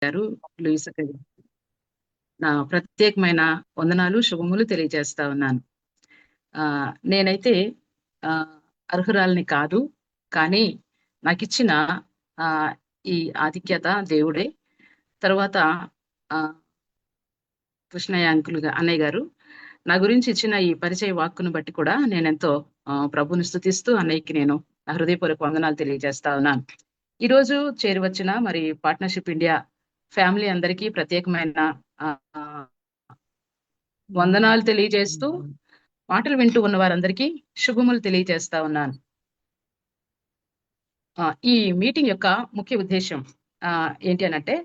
గారు, లూయిస్ అక్క గారు, నా ప్రత్యేకమైన వందనాలు, శుభములు తెలియజేస్తా ఉన్నాను. నేనైతే ఆహ్, అర్హురాలిని కాదు. కానీ నాకిచ్చిన ఆహ్, ఈ ఆధిక్యత దేవుడే. తర్వాత ఆహ్, కృష్ణయ్య అన్నయ్య గారు నా గురించి ఇచ్చిన ఈ పరిచయ వాక్కును బట్టి కూడా నేనెంతో ప్రభువుని స్తుతిస్తూ అన్నయ్యకి నేను నా హృదయపూర్వక వందనాలు తెలియజేస్తా ఉన్నాను. ఈరోజు చేరివచ్చిన మరి పార్ట్నర్‌షిప్ ఇండియా ఫ్యామిలీ అందరికీ ప్రత్యేకమైన ఆహ్, వందనాలు తెలియజేస్తూ, మాటలు వింటూ ఉన్న వారందరికీ శుభములు తెలియజేస్తా ఉన్నాను. ఈ మీటింగ్ యొక్క ముఖ్య ఉద్దేశ్యం ఏంటి అనంటే,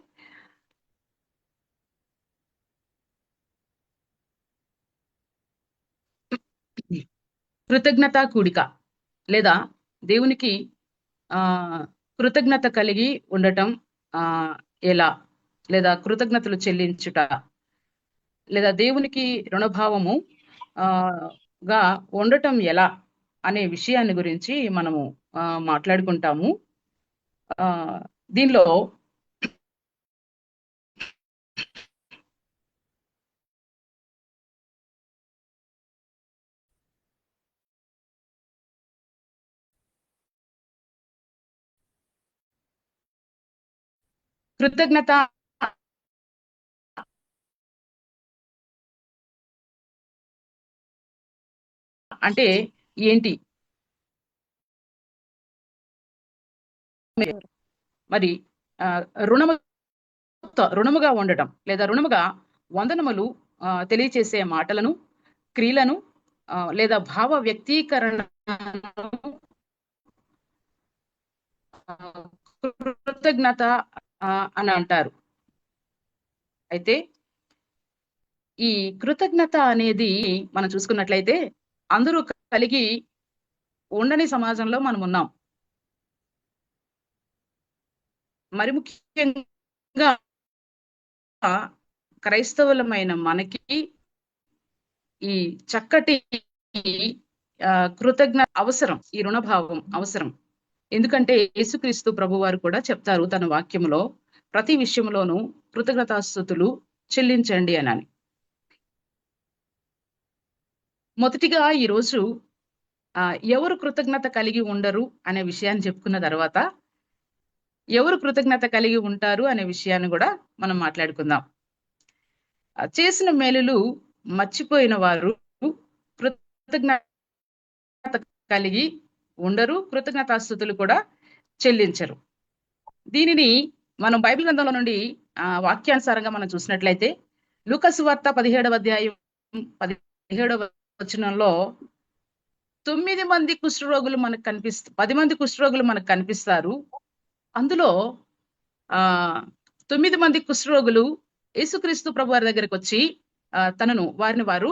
కృతజ్ఞతా కూడిక లేదా దేవునికి ఆహ్, కృతజ్ఞత కలిగి ఉండటం ఆహ్, ఎలా? లేదా కృతజ్ఞతలు చెల్లించుట, లేదా దేవునికి రుణభావము ఆహ్, గా ఉండటం ఎలా? అనే విషయాన్ని గురించి మనము మాట్లాడుకుంటాము. ఆహ్, దీనిలో కృతజ్ఞత అంటే ఏంటి? మరి ఆహ్, రుణము రుణముగా ఉండటం లేదా రుణముగా వందనములు తెలియచేసే మాటలను, క్రియలను లేదా భావ వ్యక్తీకరణను ఆహ్, కృతజ్ఞత అని అంటారు. అయితే ఈ కృతజ్ఞత అనేది మనం చూసుకున్నట్లయితే అందరూ కలిగి ఉండని సమాజంలో మనమున్నాం. మరి ముఖ్యంగా క్రైస్తవులమైన మనకి ఈ చక్కటి అవసరం. ఈ రుణభావం అవసరం. ఎందుకంటే యేసుక్రీస్తు ప్రభువారు కూడా చెప్తారు తన వాక్యములో, ప్రతి విషయంలోనూ కృతజ్ఞతాస్తుతులు చెల్లించండి అనని. మొదటిగా ఈరోజు ఎవరు కృతజ్ఞత కలిగి ఉండరు అనే విషయాన్ని చెప్పుకున్న తర్వాత, ఎవరు కృతజ్ఞత కలిగి ఉంటారు అనే విషయాన్ని గూడా మనం మాట్లాడుకుందాం. చేసిన మేలులు మర్చిపోయిన వారు కృతజ్ఞత కలిగి ఉండరు. కృతజ్ఞతాస్తుతులు కూడా చెల్లించరు. దీనిని మనం బైబిల్ గ్రంథంలో నుండి వాక్యానుసారంగా మనం చూసినట్లయితే లూకా సువార్త 17వ అధ్యాయం 17వ వచనంలో 9 మంది కుష్ఠరోగులు మనకు 10 మంది కుష్ఠరోగులు మనకు కనిపిస్తారు. అందులో ఆహ్, 9 మంది కుష్ఠరోగులు యేసుక్రీస్తు ప్రభువారి దగ్గరికొచ్చి వారిని వారు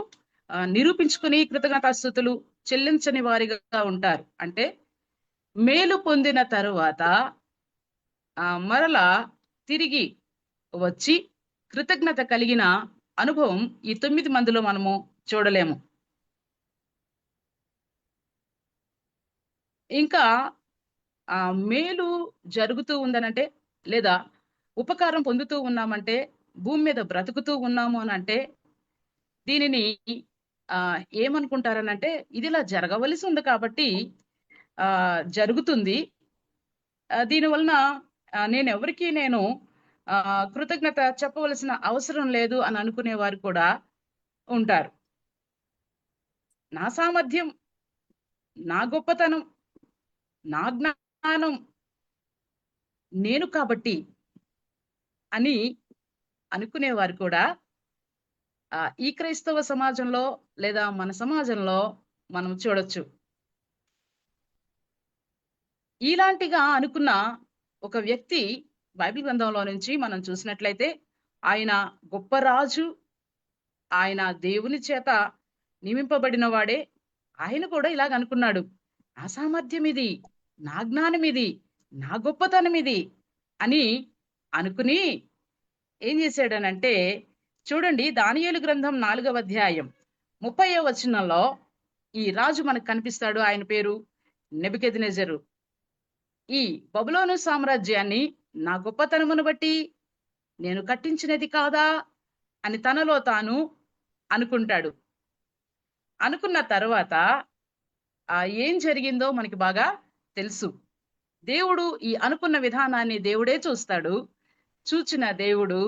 నిరూపించుకొని కృతజ్ఞతాస్తుతులు చెల్లించని వారిగా ఉంటారు. అంటే మేలు పొందిన తరువాత మరలా తిరిగి వచ్చి కృతజ్ఞత కలిగిన అనుభవం ఈ 9 మందిలో మనము చూడలేము. ఇంకా మేలు జరుగుతూ ఉందనంటే, లేదా ఉపకారం పొందుతూ ఉన్నామంటే, భూమి మీద బ్రతుకుతూ ఉన్నాము అనంటే, దీనిని ఏమనుకుంటారనంటే, ఇదిలా జరగవలసి ఉంది కాబట్టి జరుగుతుంది. దీని వలన నేను కృతజ్ఞత చెప్పవలసిన అవసరం లేదు అని అనుకునేవారు కూడా ఉంటారు. నా సామర్థ్యం, నా గొప్పతనం, నా జ్ఞానం నేను కాబట్టి అని అనుకునేవారు కూడా ఈ క్రైస్తవ సమాజంలో లేదా మన సమాజంలో మనం చూడొచ్చు. ఇలాంటిగా అనుకున్న ఒక వ్యక్తి బైబిల్ గ్రంథంలో నుంచి మనం చూసినట్లయితే ఆయన గొప్ప రాజు. ఆయన దేవుని చేత నియమింపబడిన వాడే. ఆయన కూడా ఇలాగ అనుకున్నాడు. నా సామర్థ్యం ఇది, నా జ్ఞానం ఇది, నా గొప్పతనం ఇది అని అనుకుని ఏం చేశాడనంటే, చూడండి దానియేలు గ్రంథం 4వ అధ్యాయం 30వ వచనంలో ఈ రాజు మనకు కనిపిస్తాడు. ఆయన పేరు నెబుకద్నెజరు. ఈ బబులోను సామ్రాజ్యాన్ని నా గొప్పతనమును బట్టి, నేను కట్టించినది కాదా అని తనలో తాను అనుకుంటాడు. అనుకున్న తర్వాత ఏం జరిగిందో మనకి బాగా తెలుసు. దేవుడు ఈ అనుకున్న విధానాన్ని దేవుడే చూస్తాడు. చూచిన దేవుడు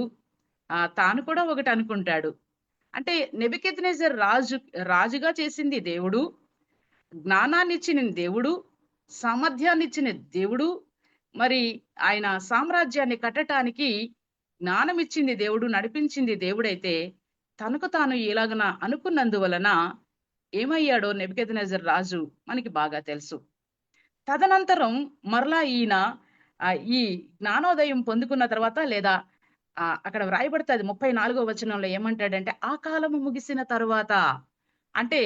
తాను కూడా ఒకటి అనుకుంటాడు. అంటే నెబుకద్నెజర్ రాజుగా చేసింది దేవుడు, జ్ఞానాన్నిచ్చిన దేవుడు, సామర్థ్యాన్నిచ్చిన దేవుడు, మరి ఆయన సామ్రాజ్యాన్ని కట్టటానికి జ్ఞానం ఇచ్చింది దేవుడు, నడిపించింది దేవుడైతే, తనకు తాను ఇలాగన అనుకున్నందువలన ఏమయ్యాడో నెబుకద్నెజర్ రాజు మనకి బాగా తెలుసు. తదనంతరం మరలా ఈయన ఈ జ్ఞానోదయం పొందుకున్న తర్వాత, లేదా అక్కడ వ్రాయబడుతుంది 34వ వచనంలో ఏమంటాడంటే, ఆ కాలము ముగిసిన తరువాత, అంటే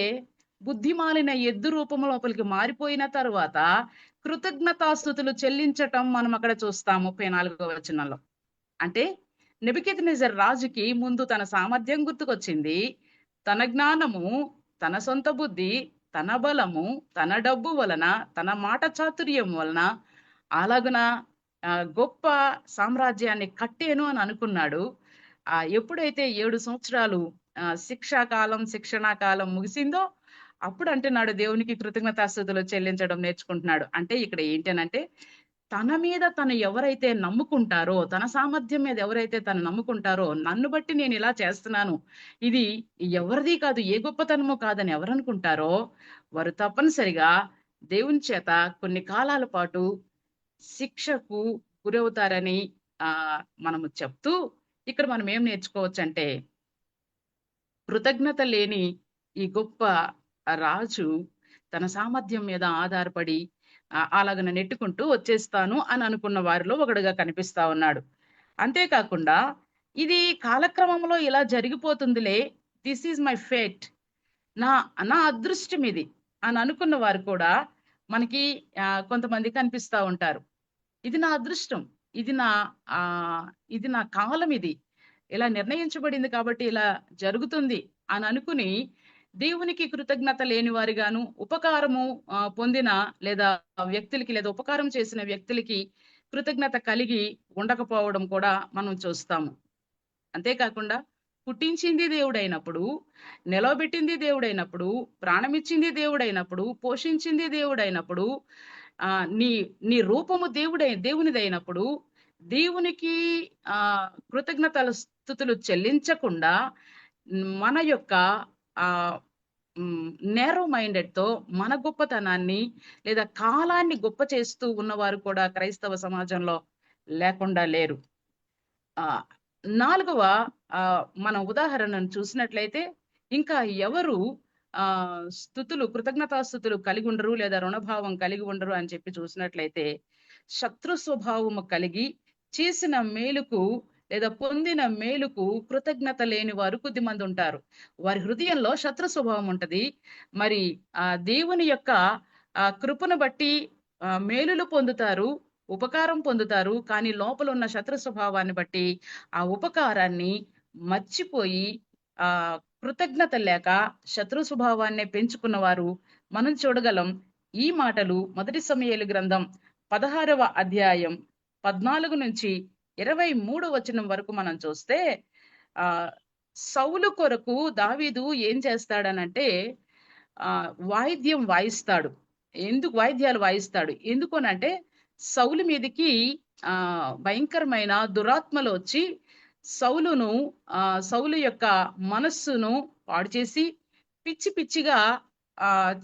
బుద్ధిమాలిన ఎద్దు రూపం లోపలికి మారిపోయిన తరువాత కృతజ్ఞతాస్తుతులు చెల్లించటం మనం అక్కడ చూస్తాం 34వ వచనంలో. అంటే నెబుకద్నెజర్ రాజుకి ముందు తన సామర్థ్యం గుర్తుకొచ్చింది, తన జ్ఞానము, తన సొంత బుద్ధి, తన బలము, తన డబ్బు వలన, తన మాట చాతుర్యం వలన అలాగున గొప్ప సామ్రాజ్యాన్ని కట్టేను అని అనుకున్నాడు. ఎప్పుడైతే 7 సంవత్సరాలు శిక్షణా కాలం ముగిసిందో, అప్పుడు అంటున్నాడు దేవునికి కృతజ్ఞతాస్తుతులు చెల్లించడం నేర్చుకుంటున్నాడు. అంటే ఇక్కడ ఏంటనంటే, తన మీద తను ఎవరైతే నమ్ముకుంటారో, తన సామర్థ్యం మీద ఎవరైతే తను నమ్ముకుంటారో, నన్ను బట్టి నేను ఇలా చేస్తున్నాను, ఇది ఎవరిది కాదు, ఏ గొప్పతనమో కాదని ఎవరనుకుంటారో, వారు తప్పనిసరిగా దేవుని చేత కొన్ని కాలాల పాటు శిక్షకు గురవుతారని మనము చెప్తూ, ఇక్కడ మనం ఏం నేర్చుకోవచ్చంటే, కృతజ్ఞత లేని ఈ గొప్ప రాజు తన సామర్థ్యం మీద ఆధారపడి అలాగన నెట్టుకుంటూ వచ్చేస్తాను అని అనుకున్న వారిలో ఒకడుగా కనిపిస్తా ఉన్నాడు. అంతేకాకుండా ఇది కాలక్రమంలో ఇలా జరిగిపోతుందిలే, దిస్ ఈజ్ మై ఫేట్, నా నా అదృష్టం ఇది అని అనుకున్న వారు కూడా మనకి కొంతమంది కనిపిస్తా ఉంటారు. ఇది నా అదృష్టం, ఇది నా ఇది నా కాలం, ఇది ఇలా నిర్ణయించబడింది కాబట్టి ఇలా జరుగుతుంది అని అనుకుని దేవునికి కృతజ్ఞత లేని వారిగాను, ఉపకారము పొందిన లేదా వ్యక్తులకి, లేదా ఉపకారం చేసిన వ్యక్తులకి కృతజ్ఞత కలిగి ఉండకపోవడం కూడా మనం చూస్తాము. అంతేకాకుండా పుట్టించింది దేవుడైనప్పుడు, నిలవబెట్టింది దేవుడైనప్పుడు, ప్రాణమిచ్చింది దేవుడైనప్పుడు, పోషించింది దేవుడైనప్పుడు, నీ నీ రూపము దేవునిదైనప్పుడు, దేవునికి కృతజ్ఞతల స్తుతులు చెల్లించకుండా మన యొక్క నేరో మైండెడ్ తో మన గొప్పతనాన్ని లేదా కాలాన్ని గొప్ప చేస్తూ ఉన్నవారు కూడా క్రైస్తవ సమాజంలో లేకుండా లేరు. 4వ మనం ఉదాహరణను చూసినట్లయితే, ఇంకా ఎవరు కృతజ్ఞతాస్తుతులు కలిగి ఉండరు లేదా రుణభావం కలిగి ఉండరు అని చెప్పి చూసినట్లయితే, శత్రు స్వభావము కలిగి చేసిన మేలుకు లేదా పొందిన మేలుకు కృతజ్ఞత లేని వారు కొద్దిమంది ఉంటారు. వారి హృదయంలో శత్రు స్వభావం ఉంటది. మరి దేవుని యొక్క కృపను బట్టి మేలులు పొందుతారు, ఉపకారం పొందుతారు. కానీ లోపల ఉన్న శత్రు స్వభావాన్ని బట్టి ఆ ఉపకారాన్ని మర్చిపోయి కృతజ్ఞత లేక శత్రు స్వభావాన్ని పెంచుకున్న వారు మనం చూడగలం. ఈ మాటలు 1 సమూయేలు గ్రంథం 16వ అధ్యాయం 14 నుంచి 23 వచనం వరకు మనం చూస్తే, సౌలు కొరకు దావీదు ఏం చేస్తాడనంటే వాయిద్యం వాయిస్తాడు. వాయిద్యాలు వాయిస్తాడు ఎందుకనంటే, సౌలు మీదకి భయంకరమైన దురాత్మలు వచ్చి సౌలు యొక్క మనస్సును పాడు చేసి పిచ్చి పిచ్చిగా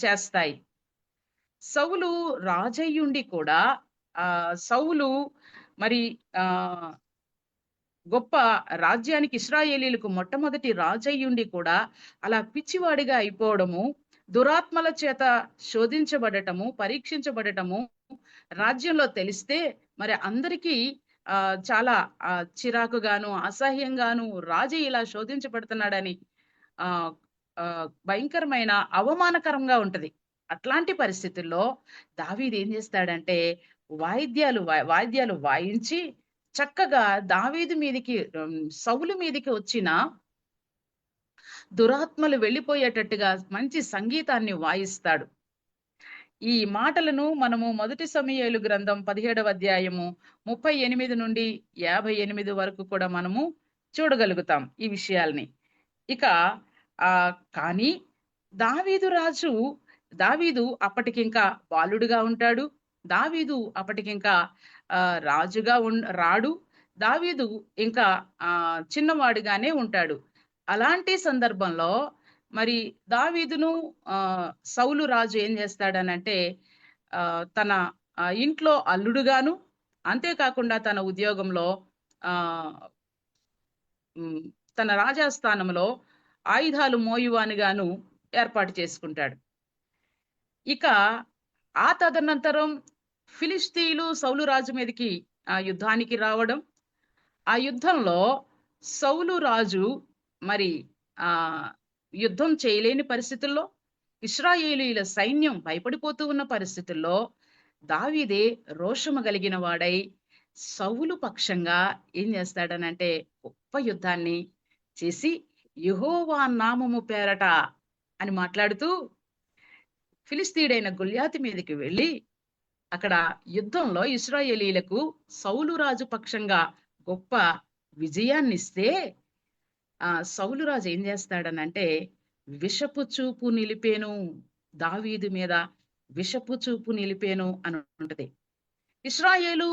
చేస్తాయి. సౌలు రాజయ్యుండి కూడా సౌలు మరి గొప్ప రాజ్యానికి, ఇశ్రాయేలీలకు మొట్టమొదటి రాజయ్యుండి కూడా అలా పిచ్చివాడిగా అయిపోవడము, దురాత్మల చేత శోధించబడటము, పరీక్షించబడటము రాజ్యంలో తెలిస్తే మరి అందరికీ చాలా చిరాకుగాను, అసహ్యంగాను, రాజు ఇలా శోధించబడుతున్నాడని భయంకరమైన అవమానకరంగా ఉంటది. అట్లాంటి పరిస్థితుల్లో దావీదు ఏం చేస్తాడంటే, వాయిద్యాలు వాయించి చక్కగా దావీదు మీదికి, సౌలు మీదికి వచ్చిన దురాత్మలు వెళ్ళిపోయేటట్టుగా మంచి సంగీతాన్ని వాయిస్తాడు. ఈ మాటలను మనము మొదటి సమూయేలు గ్రంథం 17వ అధ్యాయము 38 నుండి 58 వరకు కూడా మనము చూడగలుగుతాం ఈ విషయాల్ని. ఇక కానీ దావీదు అప్పటికింకా బాలుడుగా ఉంటాడు. దావీదు అప్పటికింకా రాజుగా రాడు. దావీదు ఇంకా చిన్నవాడుగానే ఉంటాడు. అలాంటి సందర్భంలో మరి దావీదును సౌలు రాజు ఏం చేస్తాడనంటే తన ఇంట్లో అల్లుడుగాను, అంతేకాకుండా తన ఉద్యోగంలో తన రాజాస్థానంలో ఆయుధాలు మోయువానిగాను ఏర్పాటు చేసుకుంటాడు. ఇక ఆ తదనంతరం ఫిలిస్తీయులు సౌలు రాజు మీదకి యుద్ధానికి రావడం, ఆ యుద్ధంలో సౌలు రాజు మరి యుద్ధం చేయలేని పరిస్థితుల్లో, ఇశ్రాయేలీయుల సైన్యం భయపడిపోతూ ఉన్న పరిస్థితుల్లో దావీదే రోషము కలిగిన వాడై సౌలు పక్షంగా ఏం చేస్తాడనంటే గొప్ప యుద్ధాన్ని చేసి యెహోవా నామము పేరట అని మాట్లాడుతూ ఫిలిస్తీయుడైన గొల్యాతు మీదకి వెళ్ళి అక్కడ యుద్ధంలో ఇశ్రాయేలీయులకు సౌలు రాజు పక్షంగా గొప్ప విజయాన్నిస్తే సౌలు రాజు ఏం చేస్తాడనంటే విషపు చూపు నిలిపేను, దావీదు మీద విషపు చూపు నిలిపేను అని ఉంటది. ఇశ్రాయేలు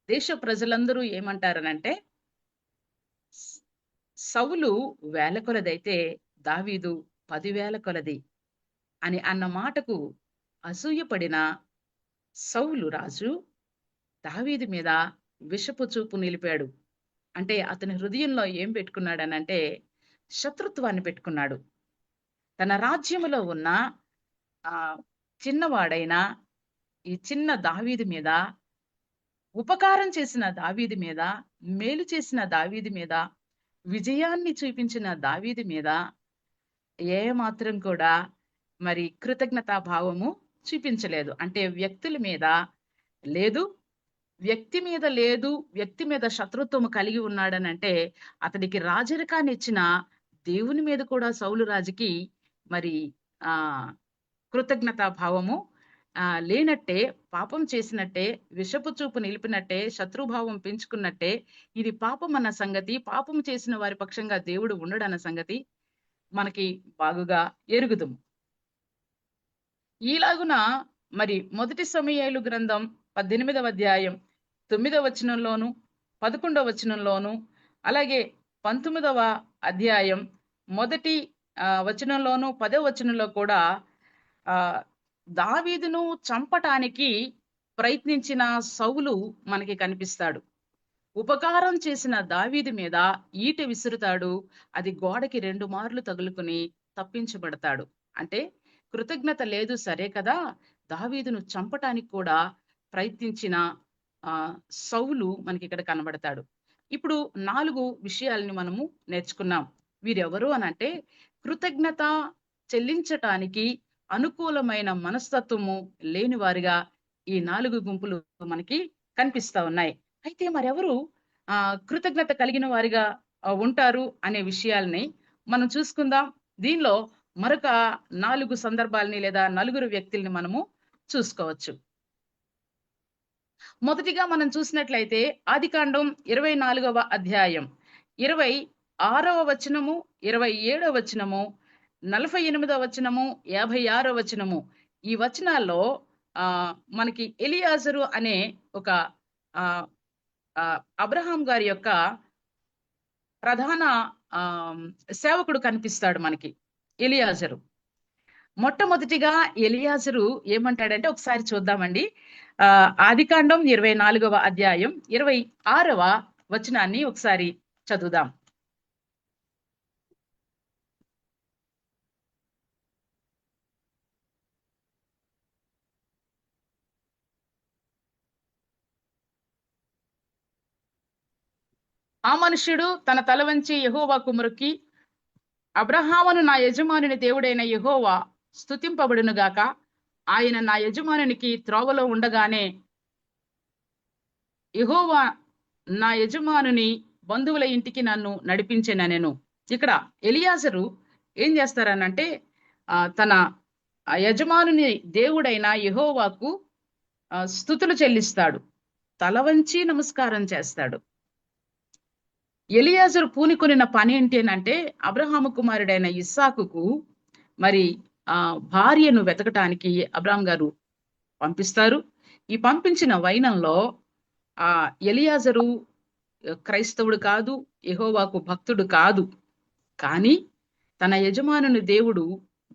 దేశ ప్రజలందరూ ఏమంటారనంటే సౌలు 1000 కొలదైతే దావీదు 10,000 కొలది అని అన్న మాటకు అసూయపడిన సౌలు రాజు దావీదు మీద విషపు చూపు నిలిపాడు. అంటే అతని హృదయంలో ఏం పెట్టుకున్నాడనంటే శత్రుత్వాన్ని పెట్టుకున్నాడు. తన రాజ్యములో ఉన్న చిన్నవాడైన ఈ చిన్న దావీదు మీద, ఉపకారం చేసిన దావీదు మీద, మేలు చేసిన దావీదు మీద, విజయాన్ని చూపించిన దావీదు మీద ఏ మాత్రం కూడా మరి కృతజ్ఞతా భావము చూపించలేదు. అంటే వ్యక్తుల మీద లేదు, వ్యక్తి మీద శత్రుత్వము కలిగి ఉన్నాడనంటే అతడికి రాజరికాన్ని ఇచ్చిన దేవుని మీద కూడా సౌలు రాజుకి మరి కృతజ్ఞతా భావము లేనట్టే, పాపం చేసినట్టే, విషపు చూపు నిలిపినట్టే, శత్రుభావం పెంచుకున్నట్టే ఇది పాపం అన్న సంగతి, పాపం చేసిన వారి పక్షంగా దేవుడు ఉండడన్న సంగతి మనకి బాగుగా ఎరుగుదుము. ఈలాగున మరి మొదటి సమూయేలు గ్రంథం 18వ అధ్యాయం 9వ వచనంలోను, 11వ వచనంలోను, అలాగే 19వ అధ్యాయం మొదటి వచనంలోను, 10వ వచనంలో కూడా దావీదును చంపటానికి ప్రయత్నించిన సౌలు మనకి కనిపిస్తాడు. ఉపకారం చేసిన దావీదు మీద ఈట విసురుతాడు, అది గోడకి 2 మార్లు తగులుకుని తప్పించబడతాడు. అంటే కృతజ్ఞత లేదు సరే కదా, దావీదును చంపటానికి కూడా ప్రయత్నించిన సౌలు మనకి ఇక్కడ కనబడతాడు. ఇప్పుడు 4 విషయాలని మనము నేర్చుకున్నాం. వీరెవరు అనంటే కృతజ్ఞత చెల్లించటానికి అనుకూలమైన మనస్తత్వము లేని వారిగా ఈ 4 గుంపులు మనకి కనిపిస్తా ఉన్నాయి. అయితే మరెవరు కృతజ్ఞత కలిగిన వారిగా ఉంటారు అనే విషయాల్ని మనం చూసుకుందాం. దీనిలో మరొక 4 సందర్భాలని లేదా 4 వ్యక్తుల్ని మనము చూసుకోవచ్చు. మొదటిగా మనం చూసినట్లయితే ఆదికాండం 24వ అధ్యాయం 26వ వచనము, 27వ వచనము, 48వ వచనము, 56వ వచనము, ఈ వచనాల్లో మనకి ఎలియాజరు అనే ఒక అబ్రహాం గారి యొక్క ప్రధాన సేవకుడు కనిపిస్తాడు మనకి ఎలియాజరు. మొట్టమొదటిగా ఎలియాజరు ఏమంటాడంటే ఒకసారి చూద్దామండి. ఆదికాండం 24వ అధ్యాయం 26వ వచనాన్ని ఒకసారి చదువుదాం. ఆ మనుష్యుడు తన తల వంచి యెహోవాకు మొర్రి, అబ్రహామును నా యజమానుని దేవుడైన యెహోవా స్తుతింపబడును గాక, ఆయన నా యజమానునికి త్రోవలో ఉండగానే యెహోవా నా యజమానుని బంధువుల ఇంటికి నన్ను నడిపించెననెను. ఇక్కడ ఎలియాజరు ఏం చేస్తారనంటే తన ఆ యజమానుని దేవుడైన యెహోవాకు స్తుతులు చెల్లిస్తాడు. తల వంచి నమస్కారం చేస్తాడు. ఎలియాజరు పూనుకొనిన పనేంటేనంటే, అబ్రహాము కుమారుడైన ఇస్సాకుకు మరి భార్యను వెతకటానికి అబ్రాహాం గారు పంపిస్తారు. ఈ పంపించిన వైనంలో ఎలియాజరు క్రైస్తవుడు కాదు, యెహోవాకు భక్తుడు కాదు. కానీ తన యజమానుని దేవుడు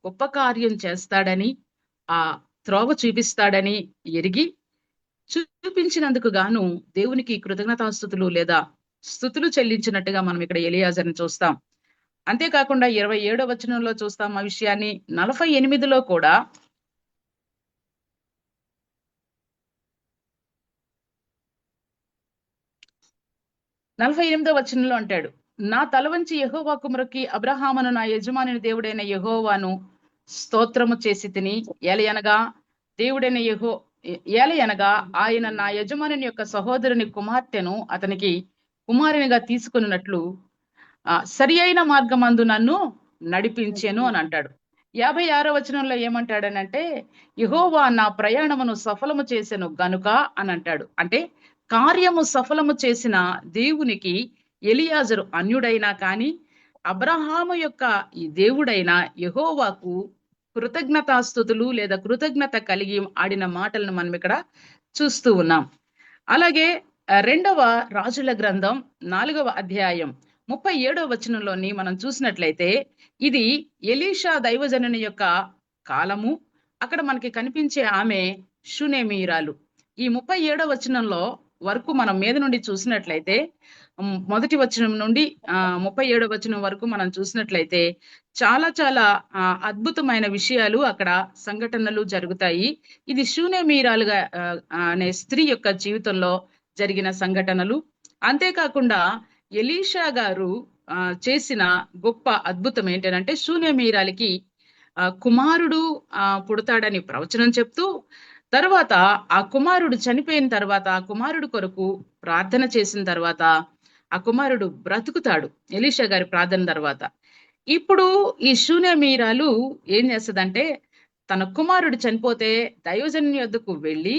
గొప్ప కార్యం చేస్తాడని, ఆ త్రోవ చూపిస్తాడని ఎరిగి, చూపించినందుకు గాను దేవునికి కృతజ్ఞతాస్తుతులు లేదా స్తుతులు చెల్లించినట్టుగా మనం ఇక్కడ ఎలియాజర్ని చూస్తాం. అంతేకాకుండా 27వ వచనంలో చూస్తాం ఆ విషయాన్ని. 48లో కూడా 48వ వచనంలో అంటాడు, నా తల వంచి యెహోవాకు మ్రొక్కి అబ్రహామును నా యజమానుని దేవుడైన యెహోవాను స్తోత్రము చేసి తిని, ఏలయనగా దేవుడైన ఏలయనగా ఆయన నా యజమానుని యొక్క సహోదరుని కుమార్తెను అతనికి కుమారునిగా తీసుకున్నట్లు సరి అయిన మార్గమందు నన్ను నడిపించెను అని అంటాడు. 56వ వచనంలో ఏమంటాడనంటే, యెహోవా నా ప్రయాణమును సఫలము చేసెను గనుక అని అంటాడు. అంటే కార్యము సఫలము చేసిన దేవునికి ఎలియాజరు అన్యుడైనా కానీ, అబ్రహాము యొక్క ఈ దేవుడైన యెహోవాకు కృతజ్ఞతాస్తుతులు లేదా కృతజ్ఞత కలిగి ఆడిన మాటలను మనం ఇక్కడ చూస్తూ ఉన్నాం. అలాగే రెండవ రాజుల గ్రంథం 4వ అధ్యాయం 37వ వచనంలోని మనం చూసినట్లయితే, ఇది ఎలీషా దైవజనుని యొక్క కాలము. అక్కడ మనకి కనిపించే ఆమె షూనేమీయురాలు. ఈ 37వ వచనంలో వరకు మనం మీద నుండి చూసినట్లయితే, మొదటి వచనం నుండి 37వ వచనం వరకు మనం చూసినట్లయితే చాలా చాలా అద్భుతమైన విషయాలు అక్కడ సంఘటనలు జరుగుతాయి. ఇది షూనేమీయురాలుగా అనే స్త్రీ యొక్క జీవితంలో జరిగిన సంఘటనలు. అంతేకాకుండా ఎలీషా గారు చేసిన గొప్ప అద్భుతం ఏంటంటే, షూనేమీయురాలికి కుమారుడు పుడతాడని ప్రవచనం చెప్తూ, తర్వాత ఆ కుమారుడు చనిపోయిన తర్వాత ఆ కుమారుడు కొరకు ప్రార్థన చేసిన తర్వాత ఆ కుమారుడు బ్రతుకుతాడు ఎలీషా గారి ప్రార్థన తర్వాత. ఇప్పుడు ఈ షూనేమీయురాలు ఏం చేస్తదంటే, తన కుమారుడు చనిపోతే దైవజనుని యొద్దకు వెళ్ళి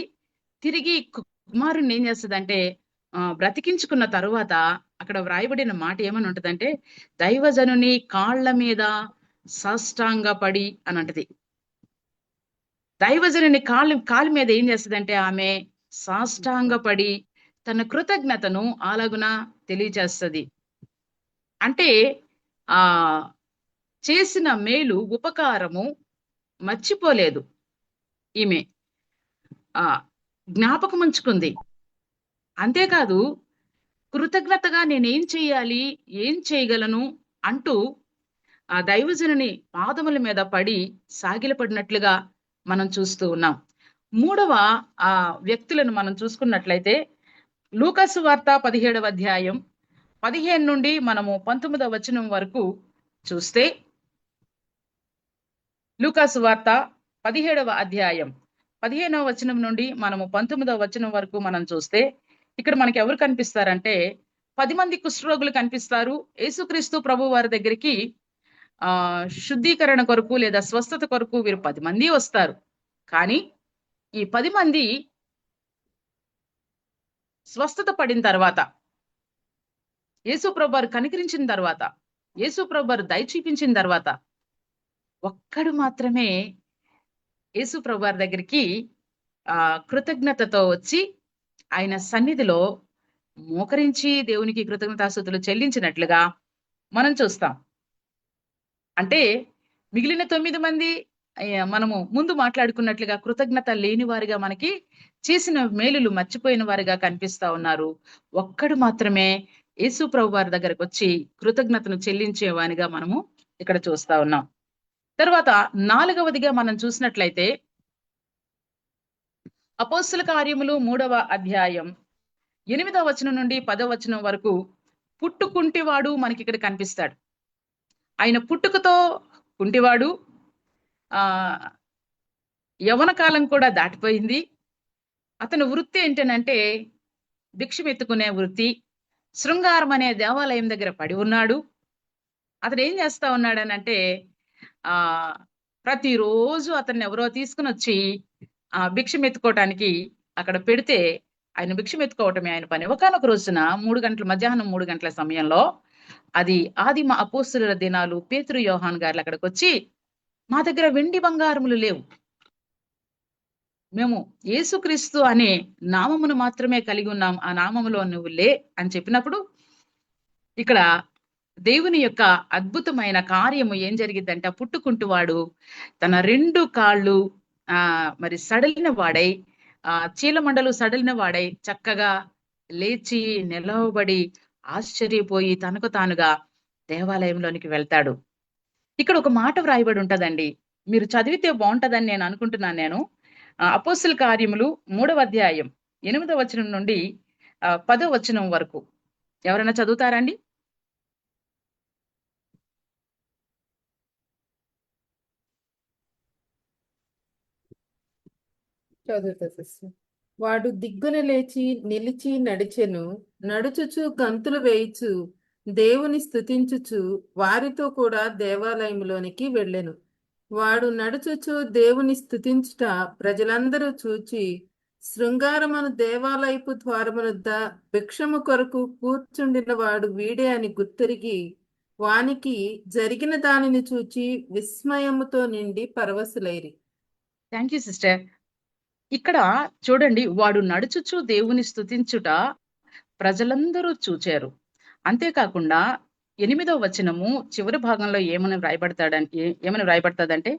తిరిగి కుమారుడిని ఏం చేస్తదంటే బ్రతికించుకున్న తరువాత అక్కడ వ్రాయబడిన మాట ఏమని ఉంటదంటే, దైవజనుని కాళ్ళ మీద సాష్టాంగపడి అని అంటది. దైవజనుని కాళ్ళ మీద ఏం చేస్తదంటే ఆమె సాష్టాంగపడి తన కృతజ్ఞతను అలాగున తెలియజేస్తది. అంటే ఆ చేసిన మేలు ఉపకారము మర్చిపోలేదు. ఈమె జ్ఞాపకం ఉంచుకుంది. అంతేకాదు, కృతజ్ఞతగా నేనేం చేయాలి, ఏం చేయగలను అంటూ ఆ దైవజనుని పాదముల మీద పడి సాగిలపడినట్లుగా మనం చూస్తూ ఉన్నాం. మూడవ వ్యక్తులను మనం చూసుకున్నట్లయితే, లూకాసు వార్త 17వ అధ్యాయం 15 నుండి మనము 19వ వచనం వరకు చూస్తే, లూకాసు వార్త 17వ అధ్యాయం 15వ వచనం నుండి మనము 19వ వచనం వరకు మనం చూస్తే, ఇక్కడ మనకి ఎవరు కనిపిస్తారంటే 10 మంది కుష్ఠరోగులు కనిపిస్తారు. యేసుక్రీస్తు ప్రభు వారి దగ్గరికి శుద్ధీకరణ కొరకు లేదా స్వస్థత కొరకు వీరు 10 మంది వస్తారు. కానీ ఈ 10 మంది స్వస్థత పడిన తర్వాత, యేసు ప్రభు వారు కనికరించిన తర్వాత, యేసు ప్రభు వారు దయ చూపించిన తర్వాత, ఒక్కడు మాత్రమే యేసు ప్రభు వారి దగ్గరికి కృతజ్ఞతతో వచ్చి ఆయన సన్నిధిలో మోకరించి దేవునికి కృతజ్ఞతాస్తుతులు చెల్లించినట్లుగా మనం చూస్తాం. అంటే మిగిలిన 9 మంది మనము ముందు మాట్లాడుకున్నట్లుగా కృతజ్ఞత లేని వారిగా, మనకి చేసిన మేలులు మర్చిపోయిన వారిగా కనిపిస్తా ఉన్నారు. ఒక్కడు మాత్రమే యేసు ప్రభు వారి దగ్గరకు వచ్చి కృతజ్ఞతను చెల్లించేవానిగా మనము ఇక్కడ చూస్తా ఉన్నాం. తర్వాత 4వదిగా మనం చూసినట్లయితే, అపోస్తుల కార్యములు 3వ అధ్యాయం 8వ వచనం నుండి 10వ వచనం వరకు పుట్టుకుంటివాడు మనకి ఇక్కడ కనిపిస్తాడు. ఆయన పుట్టుకతో కుంటివాడు, యవ్వన కాలం కూడా దాటిపోయింది. అతని వృత్తి ఏంటనంటే భిక్షమెత్తుకునే వృత్తి. శృంగారం అనే దేవాలయం దగ్గర పడి ఉన్నాడు. అతడు ఏం చేస్తా ఉన్నాడనంటే ప్రతిరోజు అతన్ని ఎవరో తీసుకుని వచ్చి భిక్షం ఎత్తుకోవటానికి అక్కడ పెడితే ఆయన భిక్షం ఎత్తుకోవటమే ఆయన పని. ఒకానొక రోజున మధ్యాహ్నం 3 గంటల సమయంలో, అది ఆదిమ అపోస్తలుల దినాలు, పేతురు యోహాన్ గారు అక్కడికి వచ్చి, మా దగ్గర వెండి బంగారములు లేవు, మేము యేసుక్రీస్తు అనే నామమును మాత్రమే కలిగి ఉన్నాం, ఆ నామములో నువ్వు లే అని చెప్పినప్పుడు, ఇక్కడ దేవుని యొక్క అద్భుతమైన కార్యము ఏం జరిగిద్దంటే, పుట్టుకుంటూ వాడు తన 2 కాళ్ళు మరి సడలిన వాడై, చీలమండలు సడలిన వాడై చక్కగా లేచి నిలవబడి ఆశ్చర్యపోయి తనకు తానుగా దేవాలయంలోనికి వెళ్తాడు. ఇక్కడ ఒక మాట వ్రాయబడి ఉంటదండి, మీరు చదివితే బాగుంటదని నేను అనుకుంటున్నాను. అపోస్తుల కార్యములు 3వ అధ్యాయం 8వ వచనం నుండి 10వ వచనం వరకు ఎవరైనా చదువుతారండి? చదువుతా సిస్టర్. వాడు దిగ్గున లేచి నిలిచి నడిచెను, నడుచుచు గంతులు వేయిచు దేవుని స్తుతించుచు వారితో కూడా దేవాలయంలోనికి వెళ్ళెను. వాడు నడుచుచు దేవుని స్తుతించుట ప్రజలందరూ చూచి, శృంగారమును దేవాలయపు ద్వారమునొద్ద భిక్షము కొరకు కూర్చుండిన వాడు వీడే అని గుర్తిరిగి, వానికి జరిగిన దానిని చూచి విస్మయముతో నిండి పరవశులైరి. Thank you sister. ఇక్కడ చూడండి, వాడు నడుచుచు దేవుని స్తుతించుట ప్రజలందరూ చూచారు. అంతేకాకుండా 8వ వచనము చివరి భాగంలో ఏమని వ్రాయబడతాదంటే,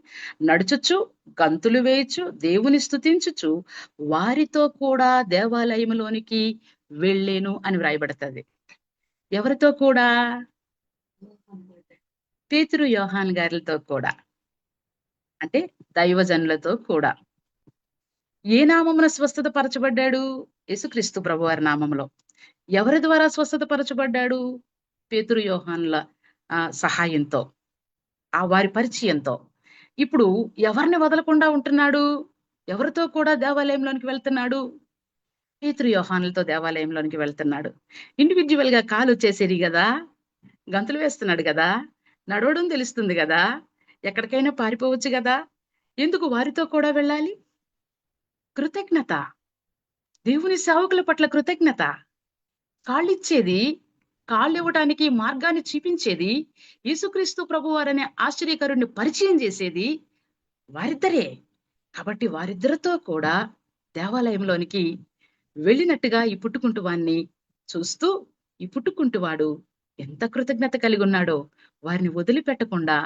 నడుచుచు గంతులు వేయచ్చు దేవుని స్తుతించుచు వారితో కూడా దేవాలయంలోనికి వెళ్ళేను అని వ్రాయబడుతుంది. ఎవరితో కూడా? పేతురు యోహాన్ గారితో కూడా, అంటే దైవజనులతో కూడా. ఏ నామమున స్వస్థత పరచబడ్డాడు? యేసుక్రీస్తు ప్రభువారి నామములో. ఎవరి ద్వారా స్వస్థత పరచబడ్డాడు? పేతురు యోహాన్ల సహాయంతో, వారి పరిచయంతో. ఇప్పుడు ఎవరిని వదలకుండా ఉంటున్నాడు? ఎవరితో కూడా దేవాలయంలోనికి వెళ్తున్నాడు? పేతురు యోహానులతో దేవాలయంలోనికి వెళ్తున్నాడు. ఇండివిజువల్ గా కాలు వచ్చేసేది కదా, గంతులు వేస్తున్నాడు కదా, నడవడం తెలుస్తుంది కదా, ఎక్కడికైనా పారిపోవచ్చు కదా, ఎందుకు వారితో కూడా వెళ్ళాలి? కృతజ్ఞత, దేవుని సేవకుల పట్ల కృతజ్ఞత. కాళ్ళిచ్చేది, కాళ్ళు ఇవ్వడానికి మార్గాన్ని చూపించేది, యేసుక్రీస్తు ప్రభువారనే ఆశ్చర్యకరుణ్ణి పరిచయం చేసేది వారిద్దరే. కాబట్టి వారిద్దరితో కూడా దేవాలయంలోనికి వెళ్ళినట్టుగా ఈ పుట్టుకుంటువాన్ని చూస్తూ, ఈ పుట్టుకుంటువాడు ఎంత కృతజ్ఞత కలిగి ఉన్నాడో వారిని వదిలిపెట్టకుండా